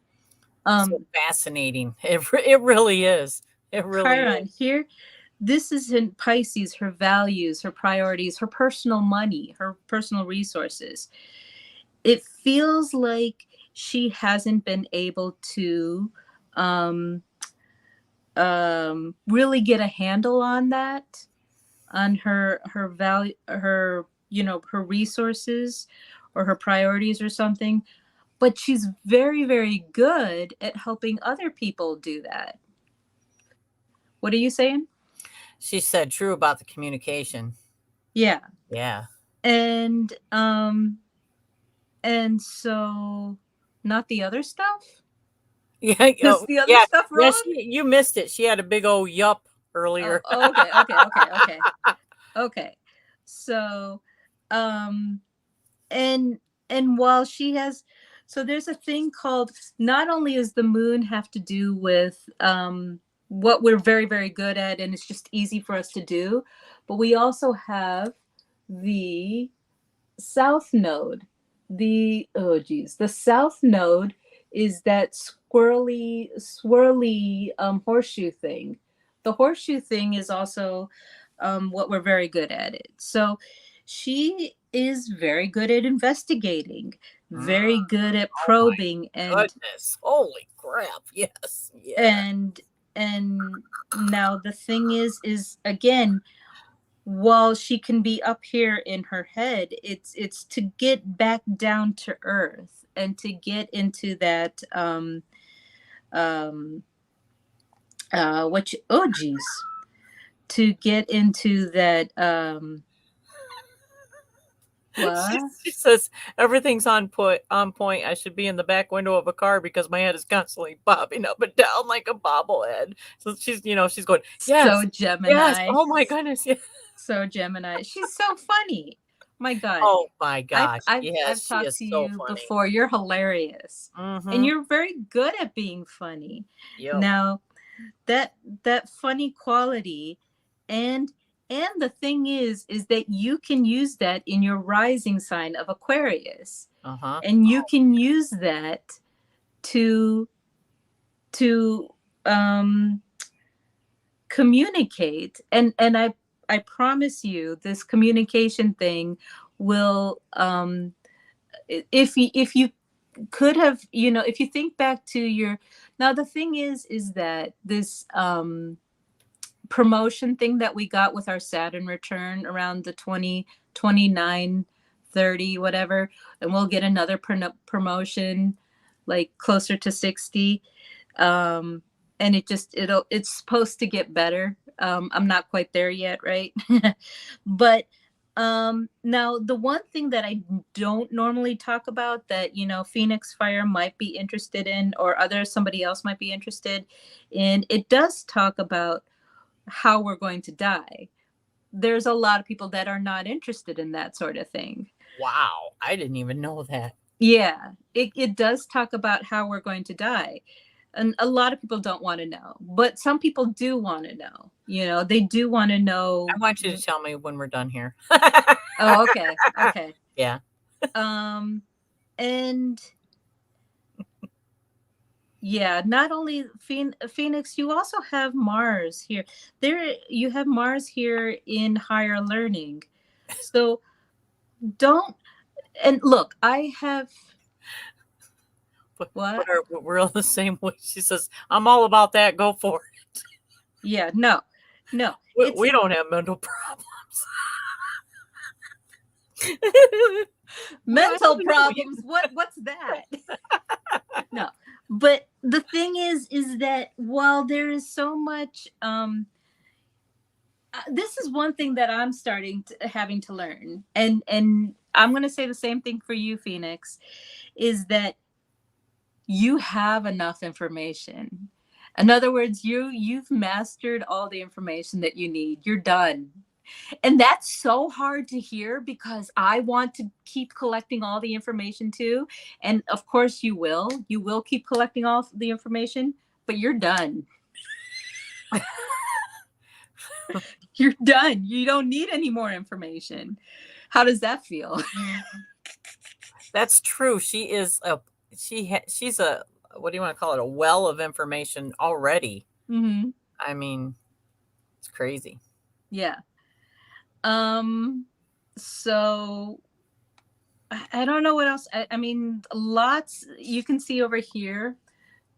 So fascinating. It really is. It really Chiron is. here. This is in Pisces, her values, her priorities, her personal money, her personal resources. It feels like she hasn't been able to really get a handle on that, on her value, her her resources or her priorities or something. But she's very, very good at helping other people do that. What are you saying? She said true about the communication. Yeah. Yeah. And so not the other stuff? Yeah. Is Oh, the other yeah. stuff Yeah. wrong? You missed it. She had a big old yup Oh, earlier. okay, okay, okay, okay. Okay. So um and while she has, so there's a thing called, not only does the moon have to do with what we're very, very good at and it's just easy for us to do, but we also have the south node. The south node is that swirly horseshoe thing. The horseshoe thing is also what we're very good at it. So she is very good at investigating, Mm, very good at oh my probing, goodness. Holy crap. Yes. Yeah. and and now the thing is again, while she can be up here in her head, it's to get back down to earth and to get into that um what you, oh geez, to get into that She, what, she says everything's on point. On point. I should be in the back window of a car because my head is constantly bobbing up and down like a bobblehead. So she's, she's going, so yes, yes. Gemini, Oh my goodness. Yeah. so Gemini, she's so funny, my god. Oh my gosh. Yes, I've she talked is to so you funny. before. You're hilarious. And Mm-hmm. you're very good at being funny. Yep. Now, that that funny quality, and the thing is that you can use that in your rising sign of Aquarius. Uh-huh. And you can use that to to um communicate, and I promise you this communication thing will if you could have, if you think back to your, now the thing is that this promotion thing that we got with our Saturn return around the 29, 30, whatever, and we'll get another promotion like closer to 60, um and it's supposed to get better. I'm not quite there yet, right? But now the one thing that I don't normally talk about that, Phoenix Fire might be interested in, or somebody else might be interested in, it does talk about how we're going to die. There's a lot of people that are not interested in that sort of thing. Wow. I didn't even know that. Yeah, it does talk about how we're going to die. And a lot of people don't want to know, but some people do want to know. They do want to I know. want you to tell me when we're done here. Oh, okay. Okay. Yeah. Um, and yeah, not only Phoenix, you also have Mars here. You have Mars here in higher learning. So don't, and look, I have what? We're on the same way. She says, I'm all about that. Go for it. Yeah, no, no. We It's don't have mental problems. Well, I mental don't know. You, problems. What's that? No. But the thing is that while there is so much this is one thing that I'm having to learn, and I'm going to say the same thing for you, Phoenix, is that you have enough information. In other words, you've mastered all the information that you need. You're done. And that's so hard to hear because I want to keep collecting all the information too. And of course you will. You will keep collecting all the information, but you're done. You're done. You don't need any more information. How does that feel? that's true. She's a, what do you want to call it? A well of information already. Mm-hmm. I mean, it's crazy. Yeah. Um so I don't know what else. I mean, lots you can see over here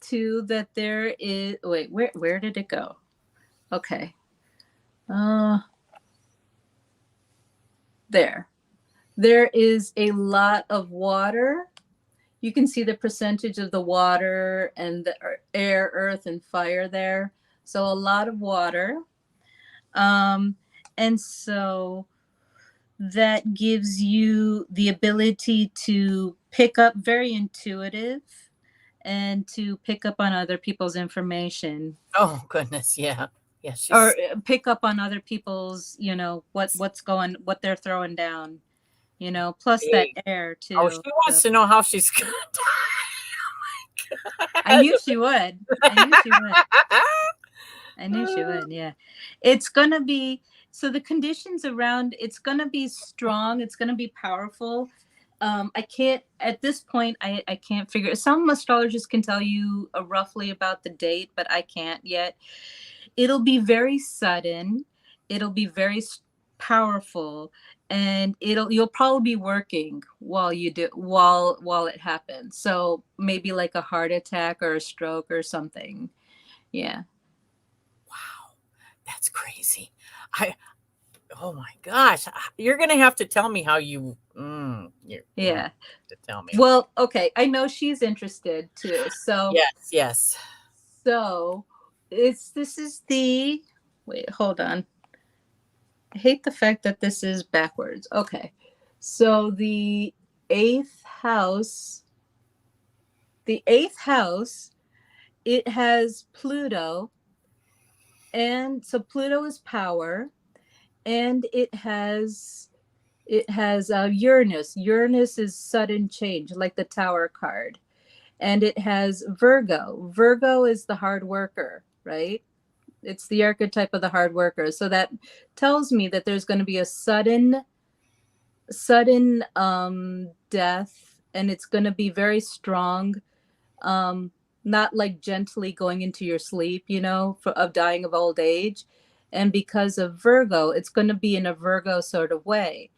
too that there is, wait, where did it go? Okay. Uh there. There is a lot of water. You can see the percentage of the water and the air, earth, and fire there. So a lot of water. Um, and so that gives you the ability to pick up, very intuitive, and to pick up on other people's information, Oh goodness, yeah, yeah. or She's pick up on other people's, what they're throwing down, plus that big. air Oh, too. she So wants to know how she's gonna I knew die. she would. I knew she would. I knew she would. Yeah. It's going to be, so the conditions around, it's going to be strong. It's going to be powerful. I can't, at this point, I can't figure, some astrologers can tell you roughly about the date, but I can't yet. It'll be very sudden. It'll be very powerful. and you'll probably be working while you do while it happens. So maybe like a heart attack or a stroke or something. Yeah. Wow, that's crazy. I Oh my gosh, you're gonna have to tell me how you're gonna Yeah. have to tell me. Well, okay. I know she's interested too. So Yes, yes. so this is the wait, hold on. I hate the fact that this is backwards. Okay. So eighth house, the eighth house, it has Pluto, and so Pluto is power, and it has Uranus. Uranus is sudden change, like the Tower card, and it has Virgo. Virgo is the hard worker, right? It's the archetype of the hard worker. So that tells me that there's going to be a sudden death, and it's going to be very strong, not like gently going into your sleep, of dying of old age. And because of Virgo, it's going to be in a Virgo sort of way.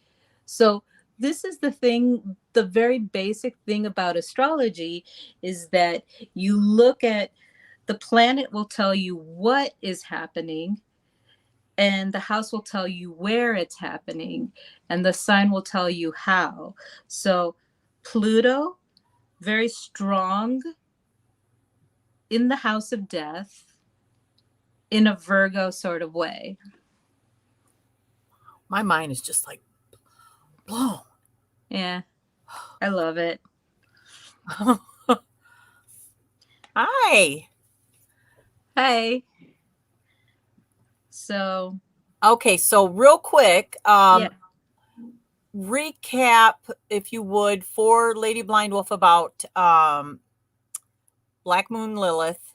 So this is the very basic thing about astrology is that you look at the planet will tell you what is happening, and the house will tell you where it's happening, and the sign will tell you how. So Pluto, very strong in the house of death in a Virgo sort of way. My mind is just like blown. Yeah, I love it. Hi. Hey. So, Okay, so real quick, yeah. recap, if you would, for Lady Blind Wolf about Black Moon Lilith,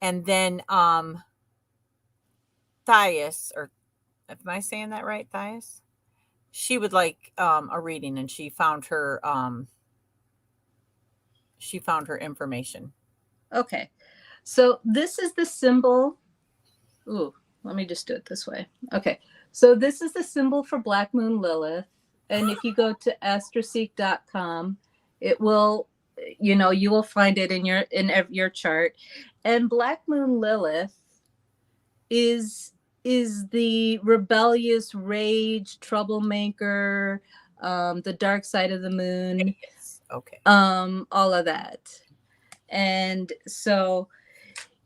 and then Thias, or am I saying that right, Thias? She would like a reading, and she found her information. Okay. So this is the symbol. Ooh, let me just do it this way. Okay. So this is the symbol for Black Moon Lilith. And if you go to astroseek.com, it will, you will find it in your chart. And Black Moon Lilith is the rebellious rage, troublemaker, the dark side of the moon, Okay. all of that. And so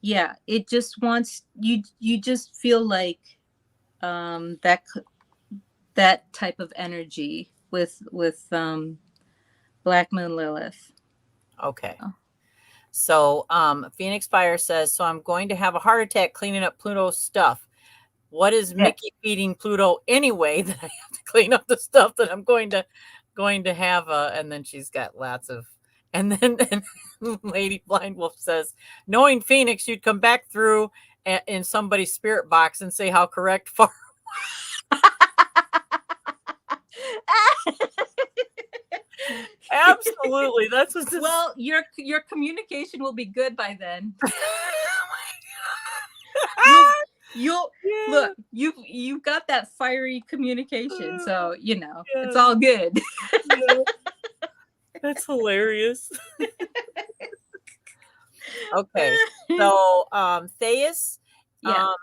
yeah, it just wants you just feel like that type of energy with Black Moon Lilith. Okay. Oh. So Phoenix Fire says, so I'm going to have a heart attack cleaning up Pluto's stuff. What is Yeah. Mickey feeding Pluto anyway that I have to clean up the stuff that I'm going to have? And then she's got lots of, and then Lady Blind Wolf says, knowing Phoenix, you'd come back through in somebody's spirit box and say how correct Farah. Absolutely, that's what this. Well, your communication will be good by then. You'll Yeah. look, you've got that fiery communication, so Yeah. it's all good. Yeah. That's hilarious. Okay, so Thais, Yeah.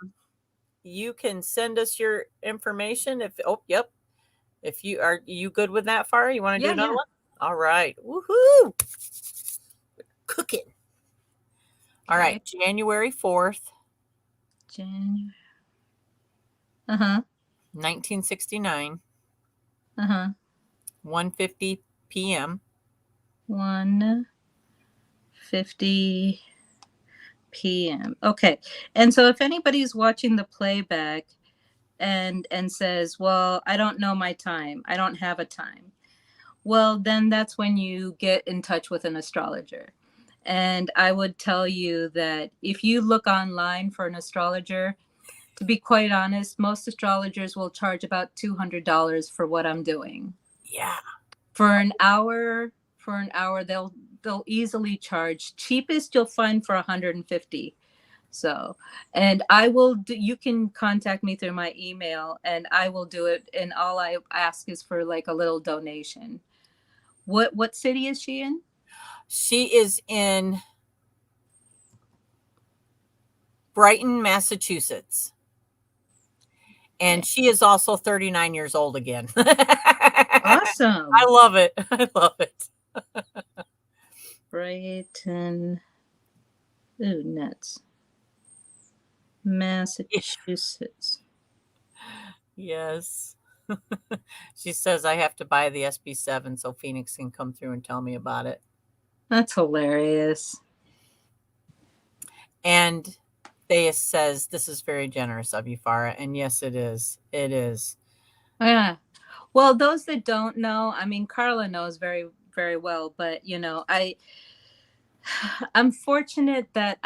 you can send us your information yep. If you good with that, Farah? You want to do Yeah, another yeah. one? All right. Woohoo! Cooking. All right, Okay. January 4th, January. Uh-huh. 1969, Uh-huh. 1:50 p.m. 1:50 p.m. Okay. And so if anybody's watching the playback and says, "Well, I don't know my time. I don't have a time." Well, then that's when you get in touch with an astrologer. And I would tell you that if you look online for an astrologer, to be quite honest, most astrologers will charge about $200 for what I'm doing. Yeah. For an hour, they'll easily charge. Cheapest you'll find for 150. So, and I will do, you can contact me through my email and I will do it. And all I ask is for like a little donation. What city is she in? She is in Brighton, Massachusetts. And Okay. she is also 39 years old again. I Awesome. love it. I love it. Brighton. Ooh, nuts. Massachusetts. Yes. She says I have to buy the SB7 so Phoenix can come through and tell me about it. That's hilarious. And Thais says, this is very generous of you, Farah. And yes, it is. It is. Yeah. Well, those that don't know, I mean, Carla knows very, very well, but you know, I'm fortunate that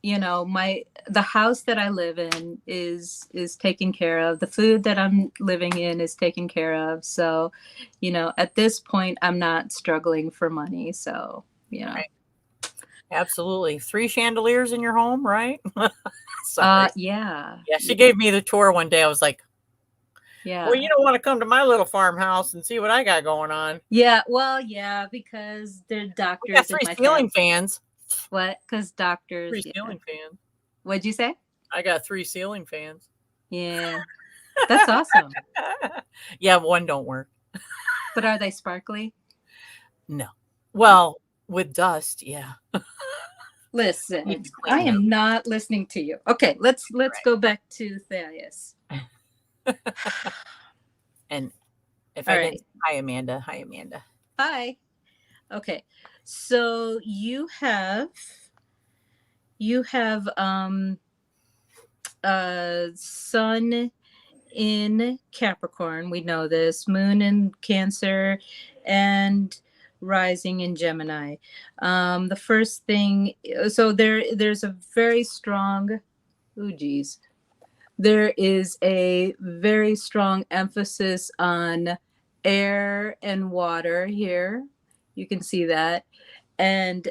you know, the house that I live in is taken care of. The food that I'm living in is taken care of. So, you know, at this point, I'm not struggling for money. So, you know. Right. Absolutely. 3 chandeliers in your home, right? Sorry. Yeah. Yeah, she gave me the tour one day. I was like, well, Yeah. you don't want to come to my little farmhouse and see what I got going on. Yeah. Well, yeah, because they're We got doctors in 3 my family. ceiling fans. What? Because doctors, 3 yeah. ceiling fans. What'd you say? I got 3 ceiling fans. Yeah. That's awesome. Yeah, one don't work. But are they sparkly? No. Well, with dust, yeah. Listen, Needs I cleaning up. am not listening to you. Okay, let's Right. go back to Thais. And if All I didn't, right. hi Amanda. Hi Amanda. Hi. Okay. So you have sun in Capricorn, we know this, moon in Cancer, and rising in Gemini. The first thing, so there's a very strong, oh geez, there is a very strong emphasis on air and water here. You can see that. And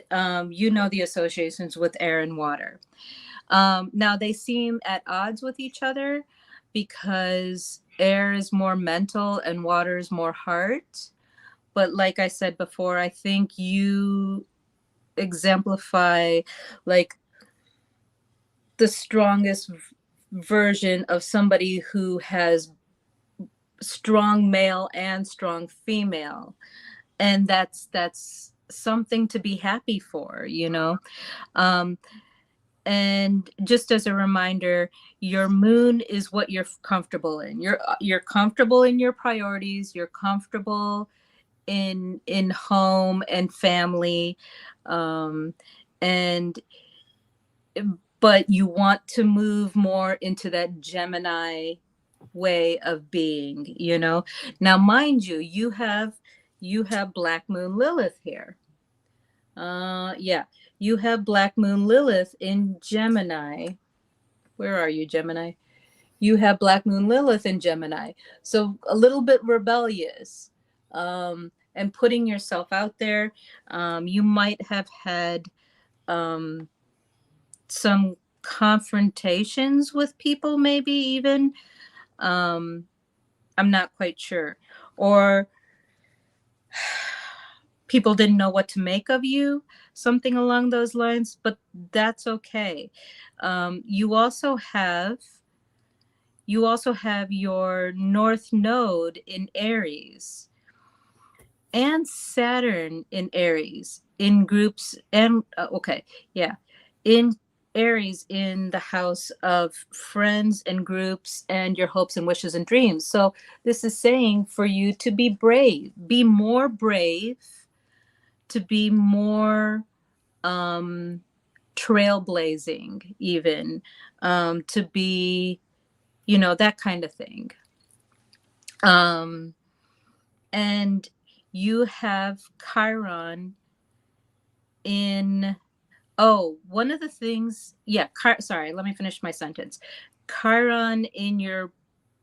you know the associations with air and water. Now they seem at odds with each other because air is more mental and water is more heart. But like I said before, I think you exemplify like the strongest version of somebody who has strong male and strong female. And that's something to be happy for, you know. Um, and just as a reminder, your moon is what you're comfortable in. You're comfortable in your priorities, you're comfortable in home and family, um and but you want to move more into that Gemini way of being, you know. Now mind you, you have Black Moon Lilith here. Yeah, you have Black Moon Lilith in Gemini. Where are you, Gemini? You have Black Moon Lilith in Gemini. So a little bit rebellious, and putting yourself out there. You might have had um, some confrontations with people, maybe even. Um, I'm not quite sure. Or people didn't know what to make of you, something along those lines, but that's okay. Um, you also have you also have your North Node in Aries and Saturn in Aries in groups and okay, yeah, in Aries in the house of friends and groups and your hopes and wishes and dreams. So this is saying for you to be brave, be more brave, to be more um trailblazing even, to be, you know, that kind of thing. Um, and you have Chiron in, oh, one of the things, yeah, sorry, let me finish my sentence. Chiron in your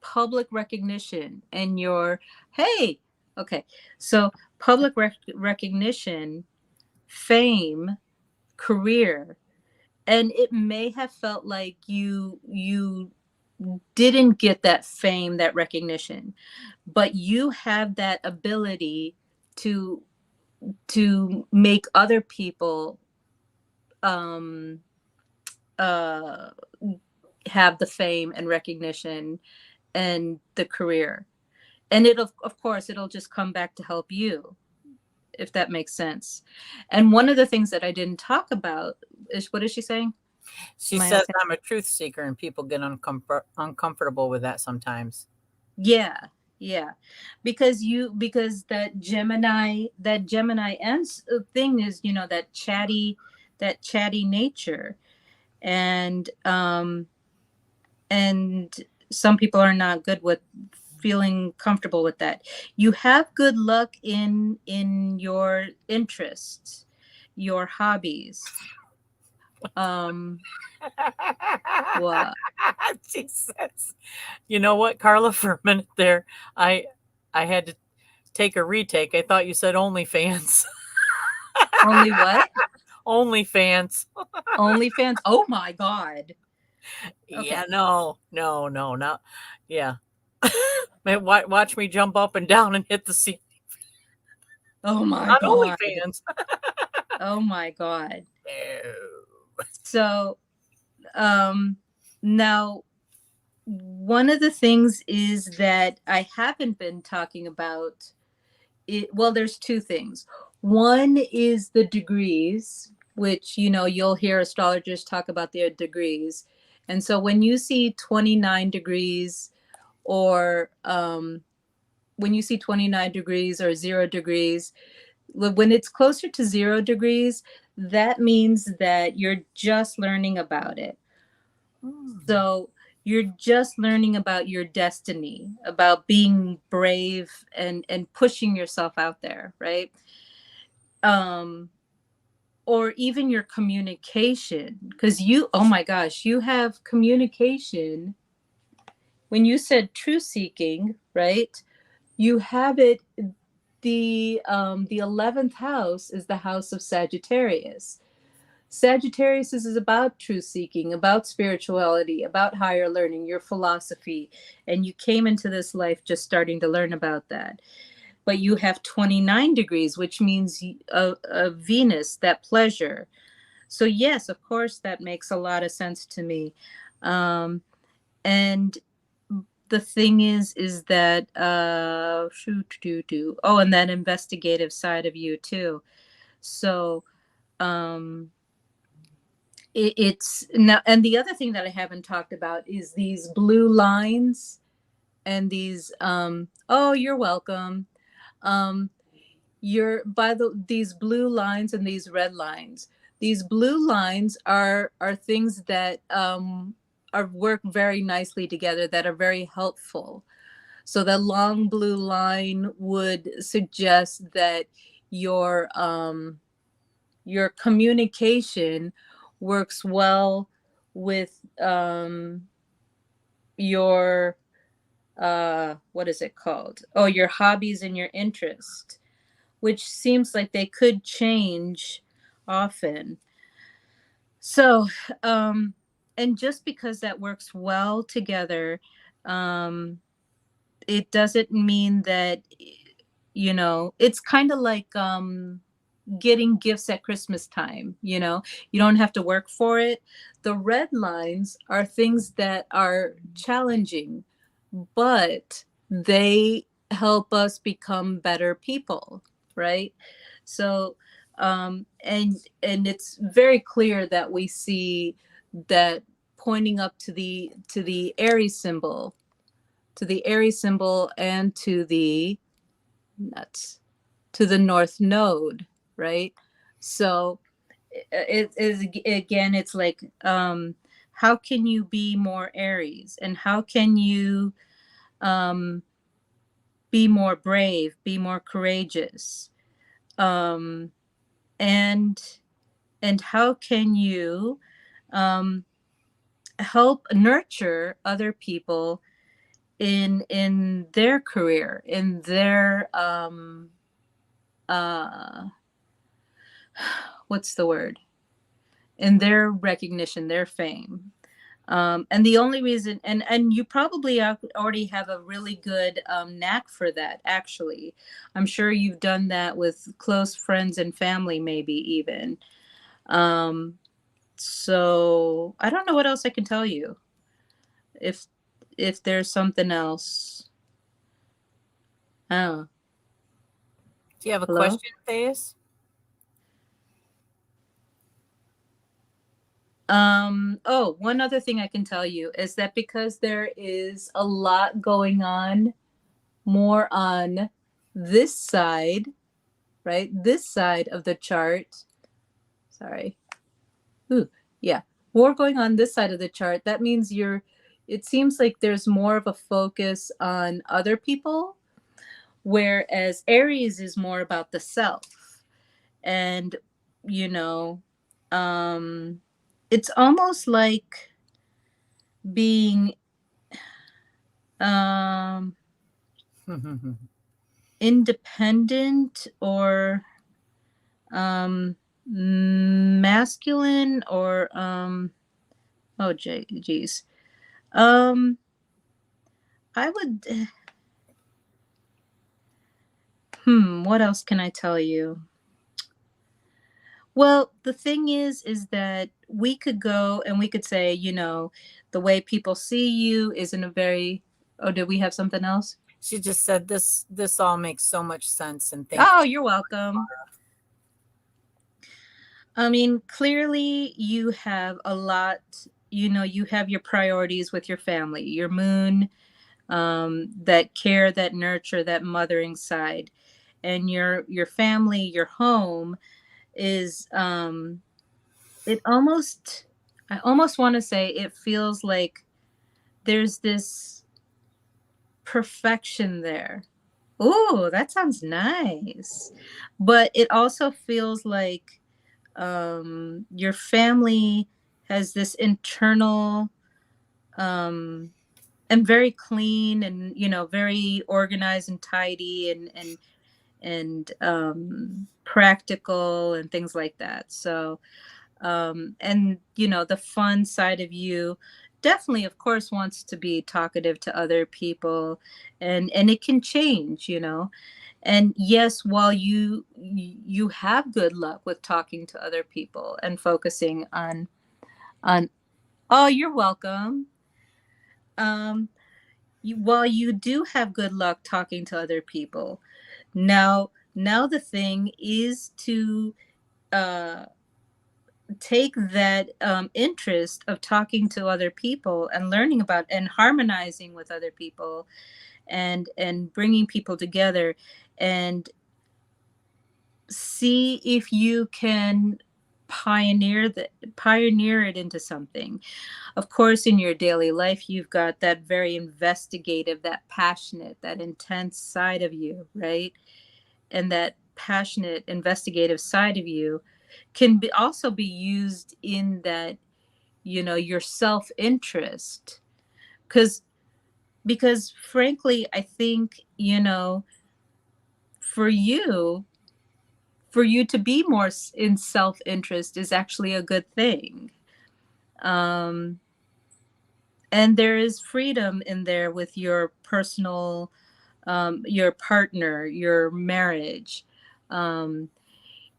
public recognition and your, hey, okay, so public recognition, fame, career, And it may have felt like you didn't get that fame, that recognition, but you have that ability to make other people um uh have the fame and recognition and the career. And it'll, of course, it'll just come back to help you, if that makes sense. And one of the things that I didn't talk about is, what is she saying? She Am I says okay? I'm a truth seeker, and people get uncomfortable with that sometimes. Yeah, yeah. Because that Gemini thing is, that chatty nature. And and some people are not good with feeling comfortable with that. You have good luck in your interests, your hobbies. Um what? She says, "You know what, Carla? For a minute there, I I had to take a retake. I thought you said OnlyFans. Only what? OnlyFans. OnlyFans? Oh my god. Yeah, Okay. no, no, no, not yeah. Man, watch me jump up and down and hit the seat Oh my on god. OnlyFans. Oh my god. No. So, um now, one of the things is that I haven't been talking about it. Well, there's two things. One is the degrees, which, you'll hear astrologers talk about their degrees. And so when you see 29 degrees, or when you see 29 degrees or 0 degrees, when it's closer to 0 degrees, that means that you're just learning about it. Mm. So you're just learning about your destiny, about being brave and pushing yourself out there, right? Um, or even your communication, because oh my gosh, you have communication. When you said truth seeking, right? You have it. The 11th house is the house of Sagittarius. Sagittarius is about truth seeking, about spirituality, about higher learning, your philosophy. And you came into this life just starting to learn about that. But you have 29 degrees, which means a Venus, that pleasure. So, yes, of course, that makes a lot of sense to me. And the thing is that, oh, and that investigative side of you, too. So, um, it's now, and the other thing that I haven't talked about is these blue lines and these oh, you're welcome. um you're by these blue lines and these red lines. These blue lines are things that are work very nicely together, that are very helpful. So the long blue line would suggest that your your communication works well with your what is it called? Oh, your hobbies and your interest, which seems like they could change often. So, and just because that works well together, um, it doesn't mean that, it's kind of like getting gifts at Christmas time. You don't have to work for it. The red lines are things that are challenging, but they help us become better people, right? So, and it's very clear that we see that pointing up to the Aries symbol, and to the nuts, to the North Node, right? So it is, again, it's like, how can you be more Aries, and how can you um, be more brave, be more courageous, um, and how can you um, help nurture other people in their career, in their uh, what's the word, in their recognition, their fame. And the only reason, and you probably already have a really good knack for that, actually. I'm sure you've done that with close friends and family, maybe even. Um, so I don't know what else I can tell you. If there's something else. Oh, Do you have a hello? question, Thais? Oh, one other thing I can tell you is that because there is a lot going on more on this side, right? This side of the chart. Sorry. Ooh, yeah. More going on this side of the chart. That means it seems like there's more of a focus on other people, whereas Aries is more about the self. And, you know, um, it's almost like being um, independent or masculine or oh geez. Um, I would. What else can I tell you? Well, the thing is that we could go and we could say, the way people see you isn't a very. Oh, did we have something else? She just said this all makes so much sense, and thank you. Oh, you're welcome. I mean, clearly you have a lot. You have your priorities with your family, your moon, that care, that nurture, that mothering side, and your family, your home is it almost I almost want to say it feels like there's this perfection there. Oh, that sounds nice. But it also feels like your family has this internal and very clean and very organized and tidy and practical and things like that. So and the fun side of you definitely of course wants to be talkative to other people, and it can change, and yes, while you have good luck with talking to other people and focusing on oh, you're welcome. um while you do have good luck talking to other people, now the thing is to uh take that interest of talking to other people and learning about and harmonizing with other people and bringing people together, and see if you can pioneer it into something. Of course, in your daily life you've got that very investigative, that passionate, that intense side of you, right? And that passionate investigative side of you can also be used in that, your self-interest, because frankly I think, for you for you to be more in self-interest is actually a good thing. um and there is freedom in there with your personal, your partner, your marriage, um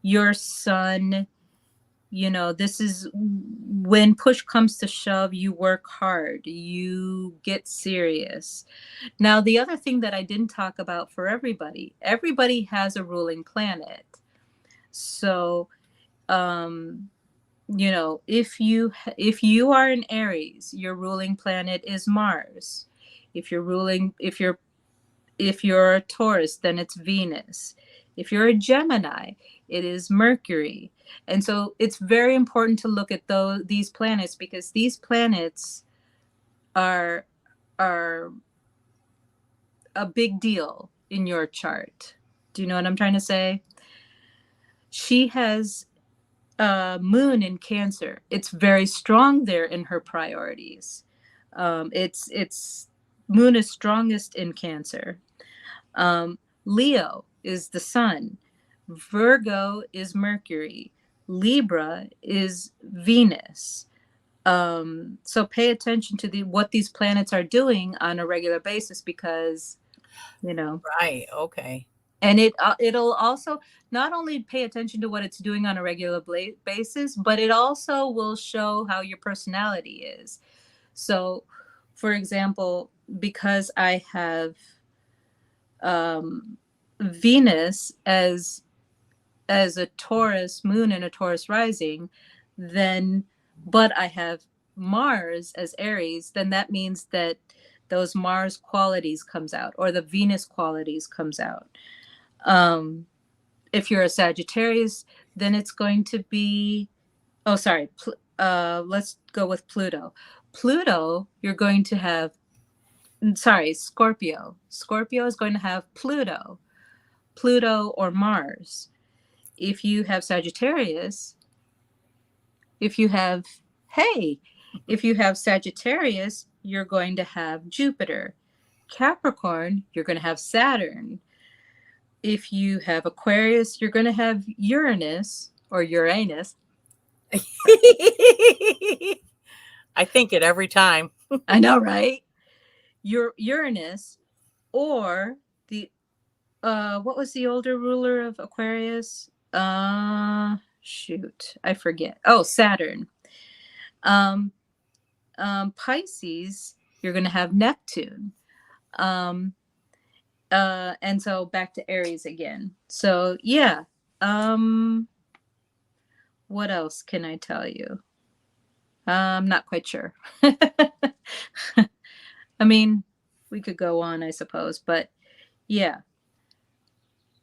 your son. This is when push comes to shove, you work hard, you get serious. Now, the other thing that I didn't talk about, for everybody has a ruling planet. So, um, if you are in Aries, your ruling planet is Mars. If you're a Taurus, then it's Venus. If you're a Gemini, it is Mercury. And so it's very important to look at these planets, because these planets are are a big deal in your chart. Do you know what I'm trying to say? She has moon in Cancer. It's very strong there in her priorities. It's moon is strongest in Cancer. Leo is the sun. Virgo is Mercury. Libra is Venus. So pay attention to what these planets are doing on a regular basis, because, you know, Right. Okay. and it'll also not only pay attention to what it's doing on a regular basis, but it also will show how your personality is. So, for example, because I have Venus as a Taurus moon and a Taurus rising, then but I have Mars as Aries, then that means that those Mars qualities comes out, or the Venus qualities comes out. Um, if you're a Sagittarius, then it's going to be, oh, sorry, let's go with Pluto. Pluto, you're going to have, sorry, Scorpio. Scorpio is going to have Pluto, Pluto or Mars. If you have Sagittarius, if you have, hey, if you have Sagittarius, you're going to have Jupiter. Capricorn, you're going to have Saturn. If you have Aquarius, you're going to have Uranus or Uranus. I think it every time. I know, right? Uranus, or the what was the older ruler of Aquarius? Shoot, I forget. Oh, Saturn. Um, Pisces, you're going to have Neptune. Um, and so back to Aries again. So yeah. What else can I tell you? I'm not quite sure. I mean, we could go on, I suppose, but yeah.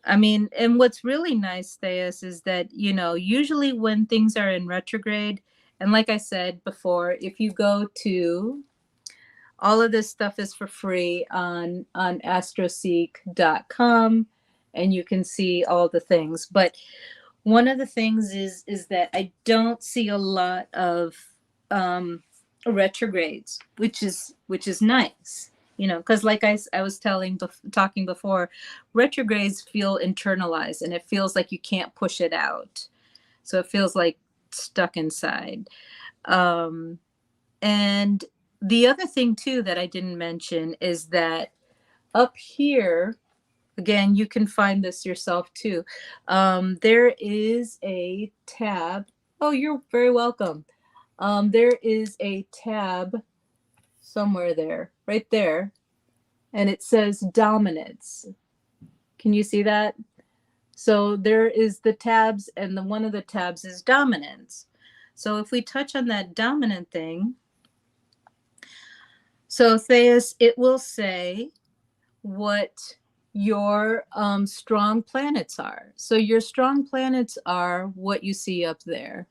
I mean, and what's really nice, Theus, is that, usually when things are in retrograde, and like I said before, if you go to, all of this stuff is for free on astroseek.com, and you can see all the things. But one of the things is that I don't see a lot of retrogrades, which is nice, because like I was talking before, retrogrades feel internalized, and it feels like you can't push it out, so it feels like stuck inside. And the other thing too that I didn't mention is that up here, again, you can find this yourself too. There is a tab. Oh, you're very welcome. There is a tab somewhere there, right there, and it says dominance. Can you see that? So there is the tabs, and one of the tabs is dominance. So if we touch on that dominant thing, so Theus, it will say what your strong planets are. So your strong planets are what you see up there.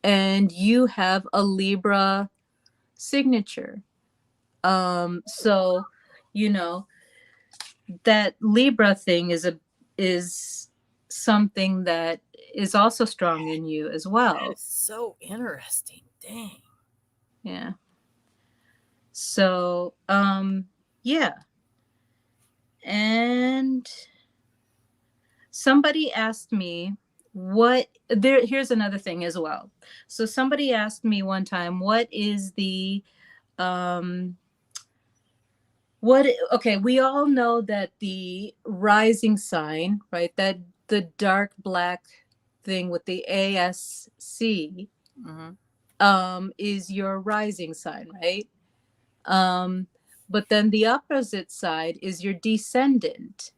And you have a Libra signature. So, you know, that Libra thing is something that is also strong in you as That well. is so interesting. Dang. Yeah. So, yeah. And somebody asked me here's another thing as well. So somebody asked me one time, what is the um okay, we all know that the rising sign, right, that the dark black thing with the ASC, Mm-hmm. is your rising sign, right? um but then the opposite side is your descendant,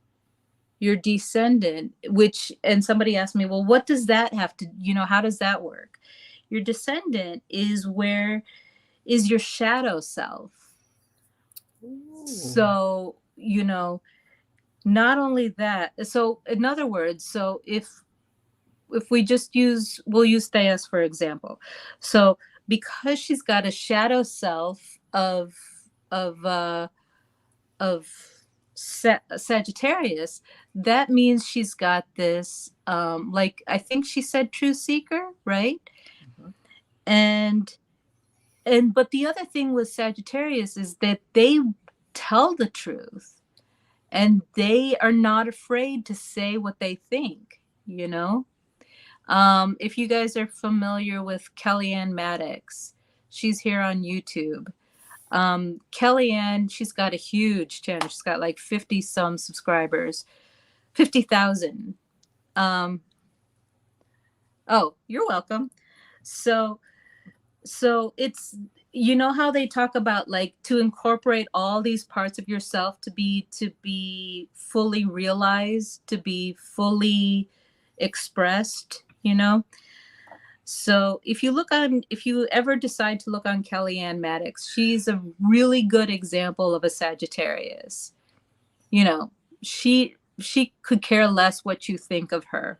which, and somebody asked me, well, what does that have to, how does that work? Your descendant is your shadow self. Ooh. So, not only that, so in other words, so if we'll use Theas for example. So because she's got a shadow self of uh of Sagittarius, that means she's got this, like I think she said true seeker, right? Mhm. And but the other thing with Sagittarius is that they tell the truth, and they are not afraid to say what they think, you know? If you guys are familiar with Kellyanne Maddox, she's here on YouTube. Kellyanne, she's got a huge channel. She's got like 50 some subscribers, 50,000. Oh, you're welcome. So, so it's, you know how they talk about like to incorporate all these parts of yourself to be fully realized, to be fully expressed, you know? So if you ever decide to look on Kellyanne Maddox, she's a really good example of a Sagittarius. You know, she could care less what you think of her,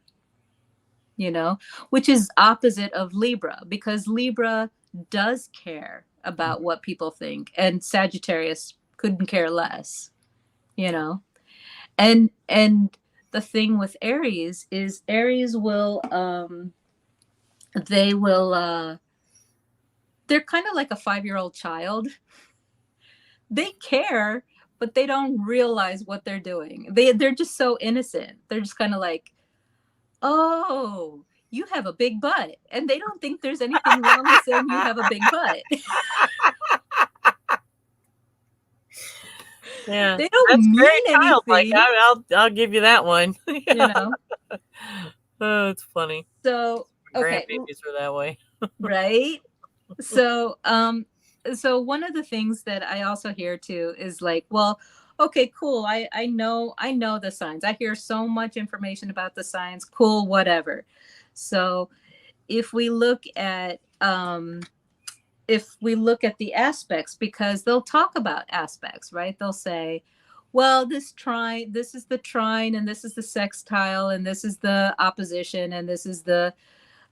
you know, which is opposite of Libra, because Libra does care about what people think, and Sagittarius couldn't care less, you know. And the thing with Aries is Aries will they will they're kind of like a 5-year-old child. They care, but they don't realize what they're doing. They're just so innocent. They're just kind of like, oh, you have a big butt. And they don't think there's anything wrong with saying you have a big butt. Yeah, They don't that's mean very childlike. anything, I'll give you that one. you know. Oh, it's funny. So, okay, Grandbabies are that way. right? So, so one of the things that I also hear too is like, well, okay, cool. I know the signs. I hear so much information about the signs. Cool, whatever. So if we look at the aspects, because they'll talk about aspects, right? They'll say, well, this is the trine, and this is the sextile, and this is the opposition, and this is the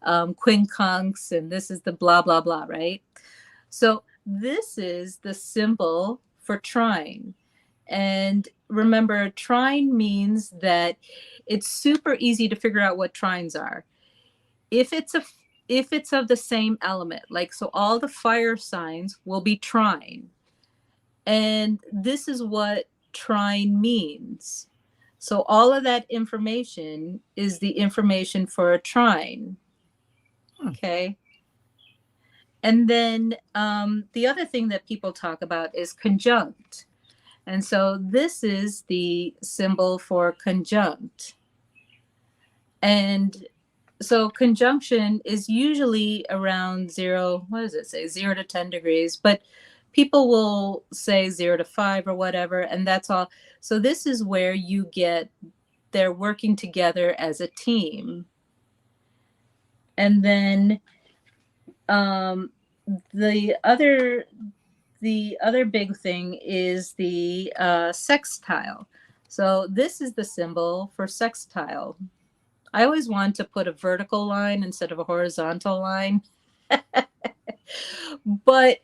quincunx, and this is the blah blah blah, right? So this is the symbol for trine. And remember, trine means that it's super easy to figure out what trines are. If it's of the same element, like, so all the fire signs will be trine. And this is what trine means. So all of that information is the information for a trine. Okay. And then the other thing that people talk about is conjunct. And so this is the symbol for conjunct. And so conjunction is usually around 0, what does it say? 0 to 10 degrees, but people will say 0 to 5 or whatever, and that's all. So this is where you get they're working together as a team. And then the other big thing is the sextile. So this is the symbol for sextile. I always want to put a vertical line instead of a horizontal line. But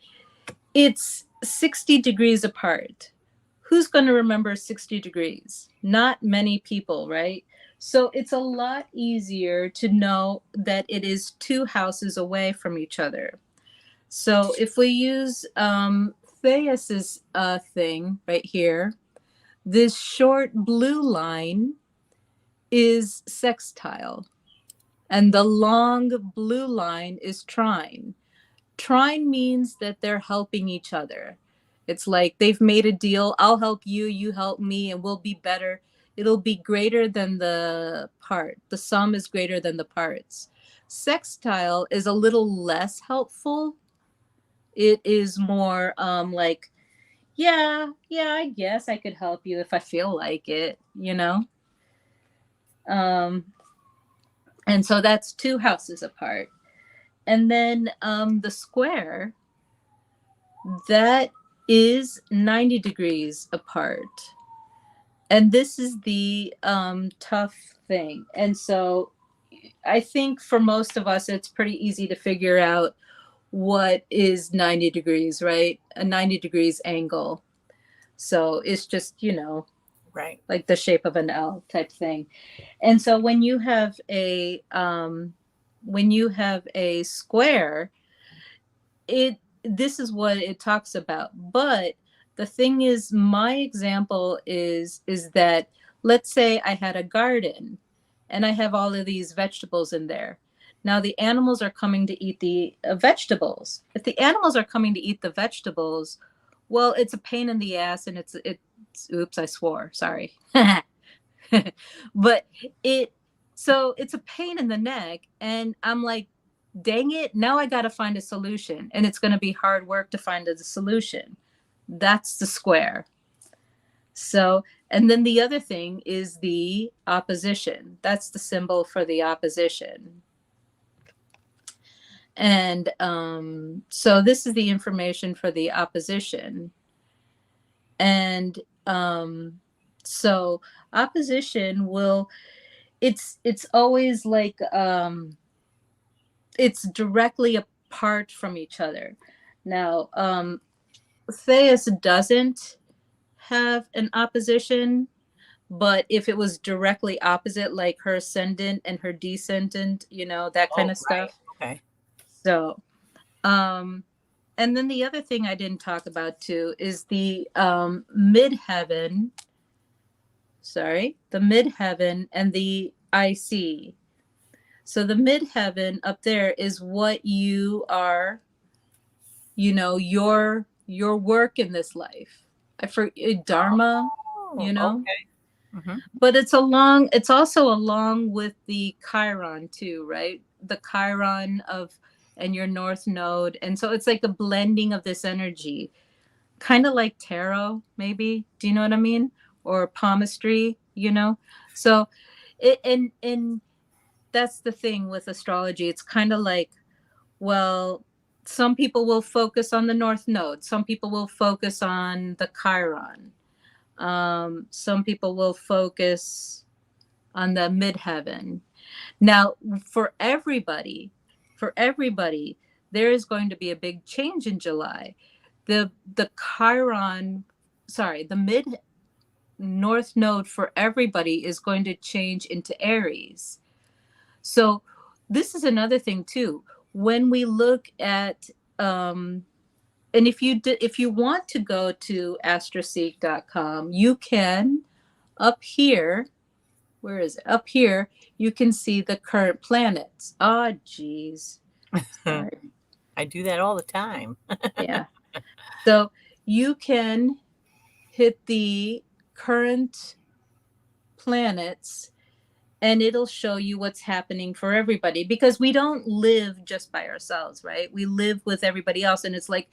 it's 60 degrees apart. Who's going to remember 60 degrees? Not many people, right? So it's a lot easier to know that it is 2 houses away from each other. So if we use Theus's thing right here, this short blue line is sextile, and the long blue line is trine. Trine means that they're helping each other. It's like they've made a deal. I'll help you, you help me, and we'll be better. It'll be greater than the part. The sum is greater than the parts. Sextile is a little less helpful. It is more like, yeah, I guess I could help you if I feel like it, you know? And so that's 2 houses apart. And then the square, that is 90 degrees apart. And this is the tough thing. And so I think for most of us, it's pretty easy to figure out what is 90 degrees, right? A 90 degrees angle. So it's just, Right. like the shape of an L type thing. And so when you have a square, this is what it talks about. But the thing is, my example is that, let's say I had a garden, and I have all of these vegetables in there. Now the animals are coming to eat the vegetables. If the animals are coming to eat the vegetables, well, it's a pain in the ass, and it's oops, I swore. Sorry. But it so it's a pain in the neck, and I'm like, dang it, now I got to find a solution, and it's going to be hard work to find a solution. That's the square. So, and then the other thing is the opposition. That's the symbol for the opposition. And so this is the information for the opposition. And so opposition will, it's always like it's directly apart from each other. Now, Theus doesn't have an opposition, but if it was directly opposite, like her ascendant and her descendant, that kind Oh, of right. stuff. Okay. So, um, and then the other thing I didn't talk about too is the midheaven. Sorry, the midheaven and the IC. So the midheaven up there is what you are, your work in this life. I for Dharma, Oh, you know. okay. Hmm. But it's also along with the Chiron too, right? The Chiron of and your North Node. And so it's like a blending of this energy, kind of like tarot, maybe. Do you know what I mean? Or palmistry. So and that's the thing with astrology. It's kind of like, well, some people will focus on the North Node, some people will focus on the Chiron. Some people will focus on the midheaven. Now, for everybody, there is going to be a big change in July. The Chiron, sorry, the mid north node for everybody is going to change into Aries. So this is another thing too. When we look at and if you want to go to astroseek.com, you can up here. Where is it? Up here, you can see the current planets. Oh, geez. Sorry. I do that all the time. Yeah. So you can hit the current planets, and it'll show you what's happening for everybody, because we don't live just by ourselves, right? We live with everybody else. And it's like,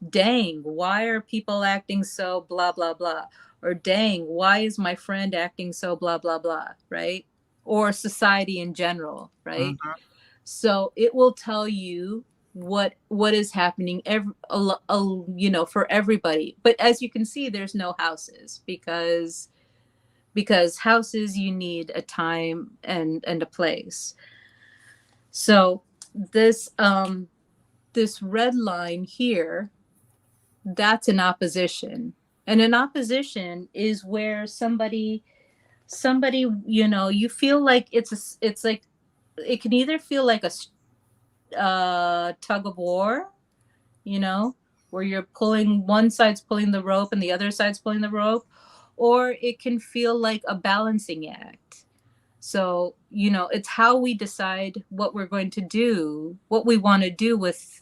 dang, why are people acting so blah, blah, blah? Or dang, why is my friend acting so blah, blah, blah, right? Or society in general, right? Mhm. So it will tell you what is happening for everybody. But as you can see, there's no houses, because houses, you need a time and a place. So this red line here, that's an opposition. And an opposition is where somebody you feel like it's like, it can either feel like a tug of war, you know, where you're pulling, one side's pulling the rope and the other side's pulling the rope, or it can feel like a balancing act. So, it's how we decide what we're going to do, what we want to do with.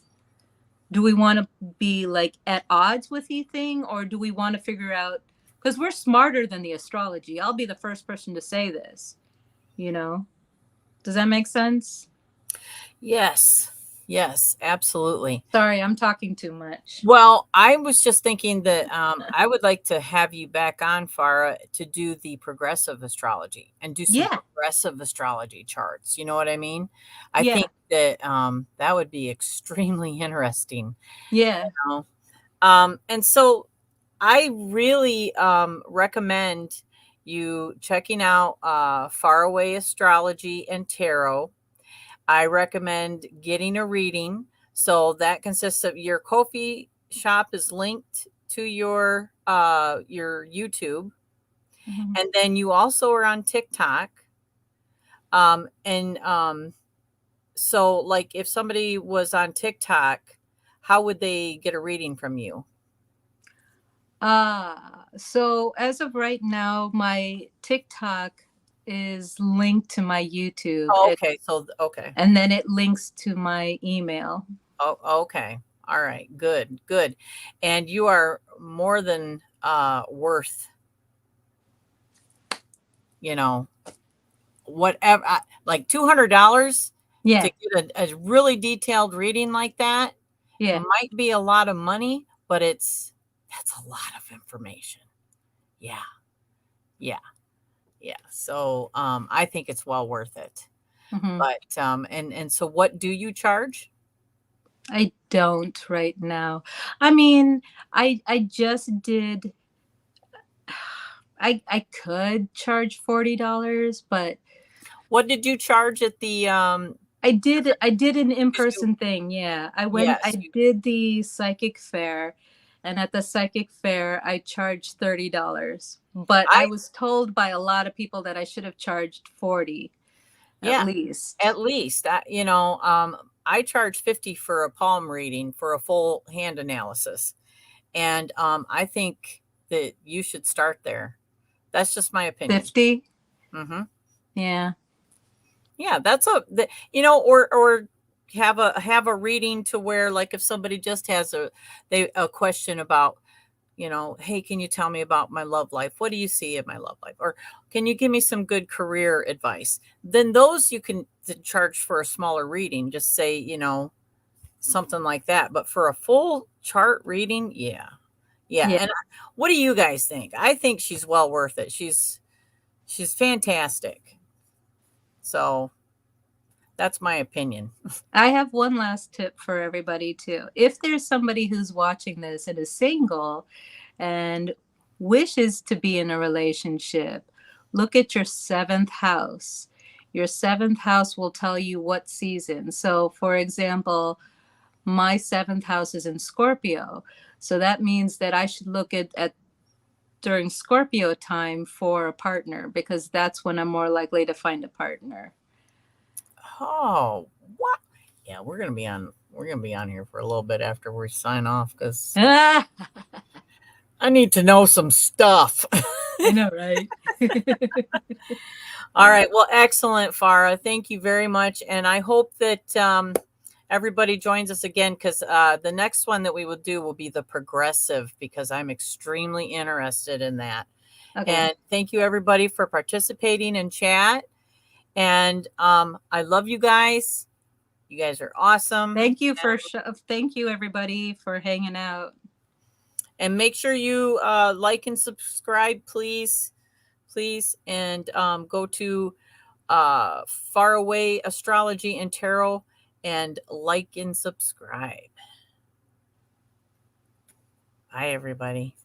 Do we want to be like at odds with anything, or do we want to figure out? Because we're smarter than the astrology. I'll be the first person to say this, you know? Does that make sense? Yes. Yes, absolutely. Sorry, I'm talking too much. Well, I was just thinking that I would like to have you back on, Farah, to do the progressive astrology and do some Yeah, progressive astrology charts. You know what I mean? I yeah, think that that would be extremely interesting. yeah. Know? And so I really recommend you checking out Faraway Astrology and Tarot. I recommend getting a reading. So that consists of your Ko-fi shop is linked to your YouTube, Mhm. and then you also are on TikTok. And so like if somebody was on TikTok, how would they get a reading from you? So as of right now, my TikTok. is linked to my YouTube. Oh, okay. So, okay. And then it links to my email. Oh, okay. All right. Good. Good. And you are more than worth, you know, whatever, like $200 Yeah. to get a really detailed reading like that Yeah. might be a lot of money, but that's a lot of information. Yeah. Yeah. Yeah. So I think it's well worth it. Hmm. But and so what do you charge? I don't right now. I mean, I just did. I could charge $40, but What did you charge at the I did an 'cause you in-person thing. Yeah. yes, I you did the psychic fair, and at the psychic fair I charged $30. But I I was told by a lot of people that I should have charged 40 at yeah, least. at least that I charge 50 for a palm reading for a full hand analysis. And I think that you should start there. That's just my opinion. 50? Hmm. Yeah. Yeah, that's or have a reading to where, like, if somebody just has a question about, hey, can you tell me about my love life? What do you see in my love life? Or can you give me some good career advice? Then those you can charge for a smaller reading. Just say, something like that. But for a full chart reading, yeah. Yeah. Yeah. And what do you guys think? I think she's well worth it. She's fantastic. So that's my opinion. I have one last tip for everybody too. If there's somebody who's watching this and is single and wishes to be in a relationship, look at your seventh house. Your seventh house will tell you what season. So, for example, my seventh house is in Scorpio. So that means that I should look at during Scorpio time for a partner because that's when I'm more likely to find a partner. Oh, what? Yeah, we're gonna be on here for a little bit after we sign off because Ah, I need to know some stuff. I know, right? All right. Well, excellent, Farah. Thank you very much. And I hope that everybody joins us again because the next one that we will do will be the progressive because I'm extremely interested in that. Okay. And thank you, everybody, for participating in chat. And I love you guys. You guys are awesome. Thank you everybody for hanging out. And make sure you like and subscribe, please. Please. And go to Faraway Astrology and Tarot and like and subscribe. Bye, everybody.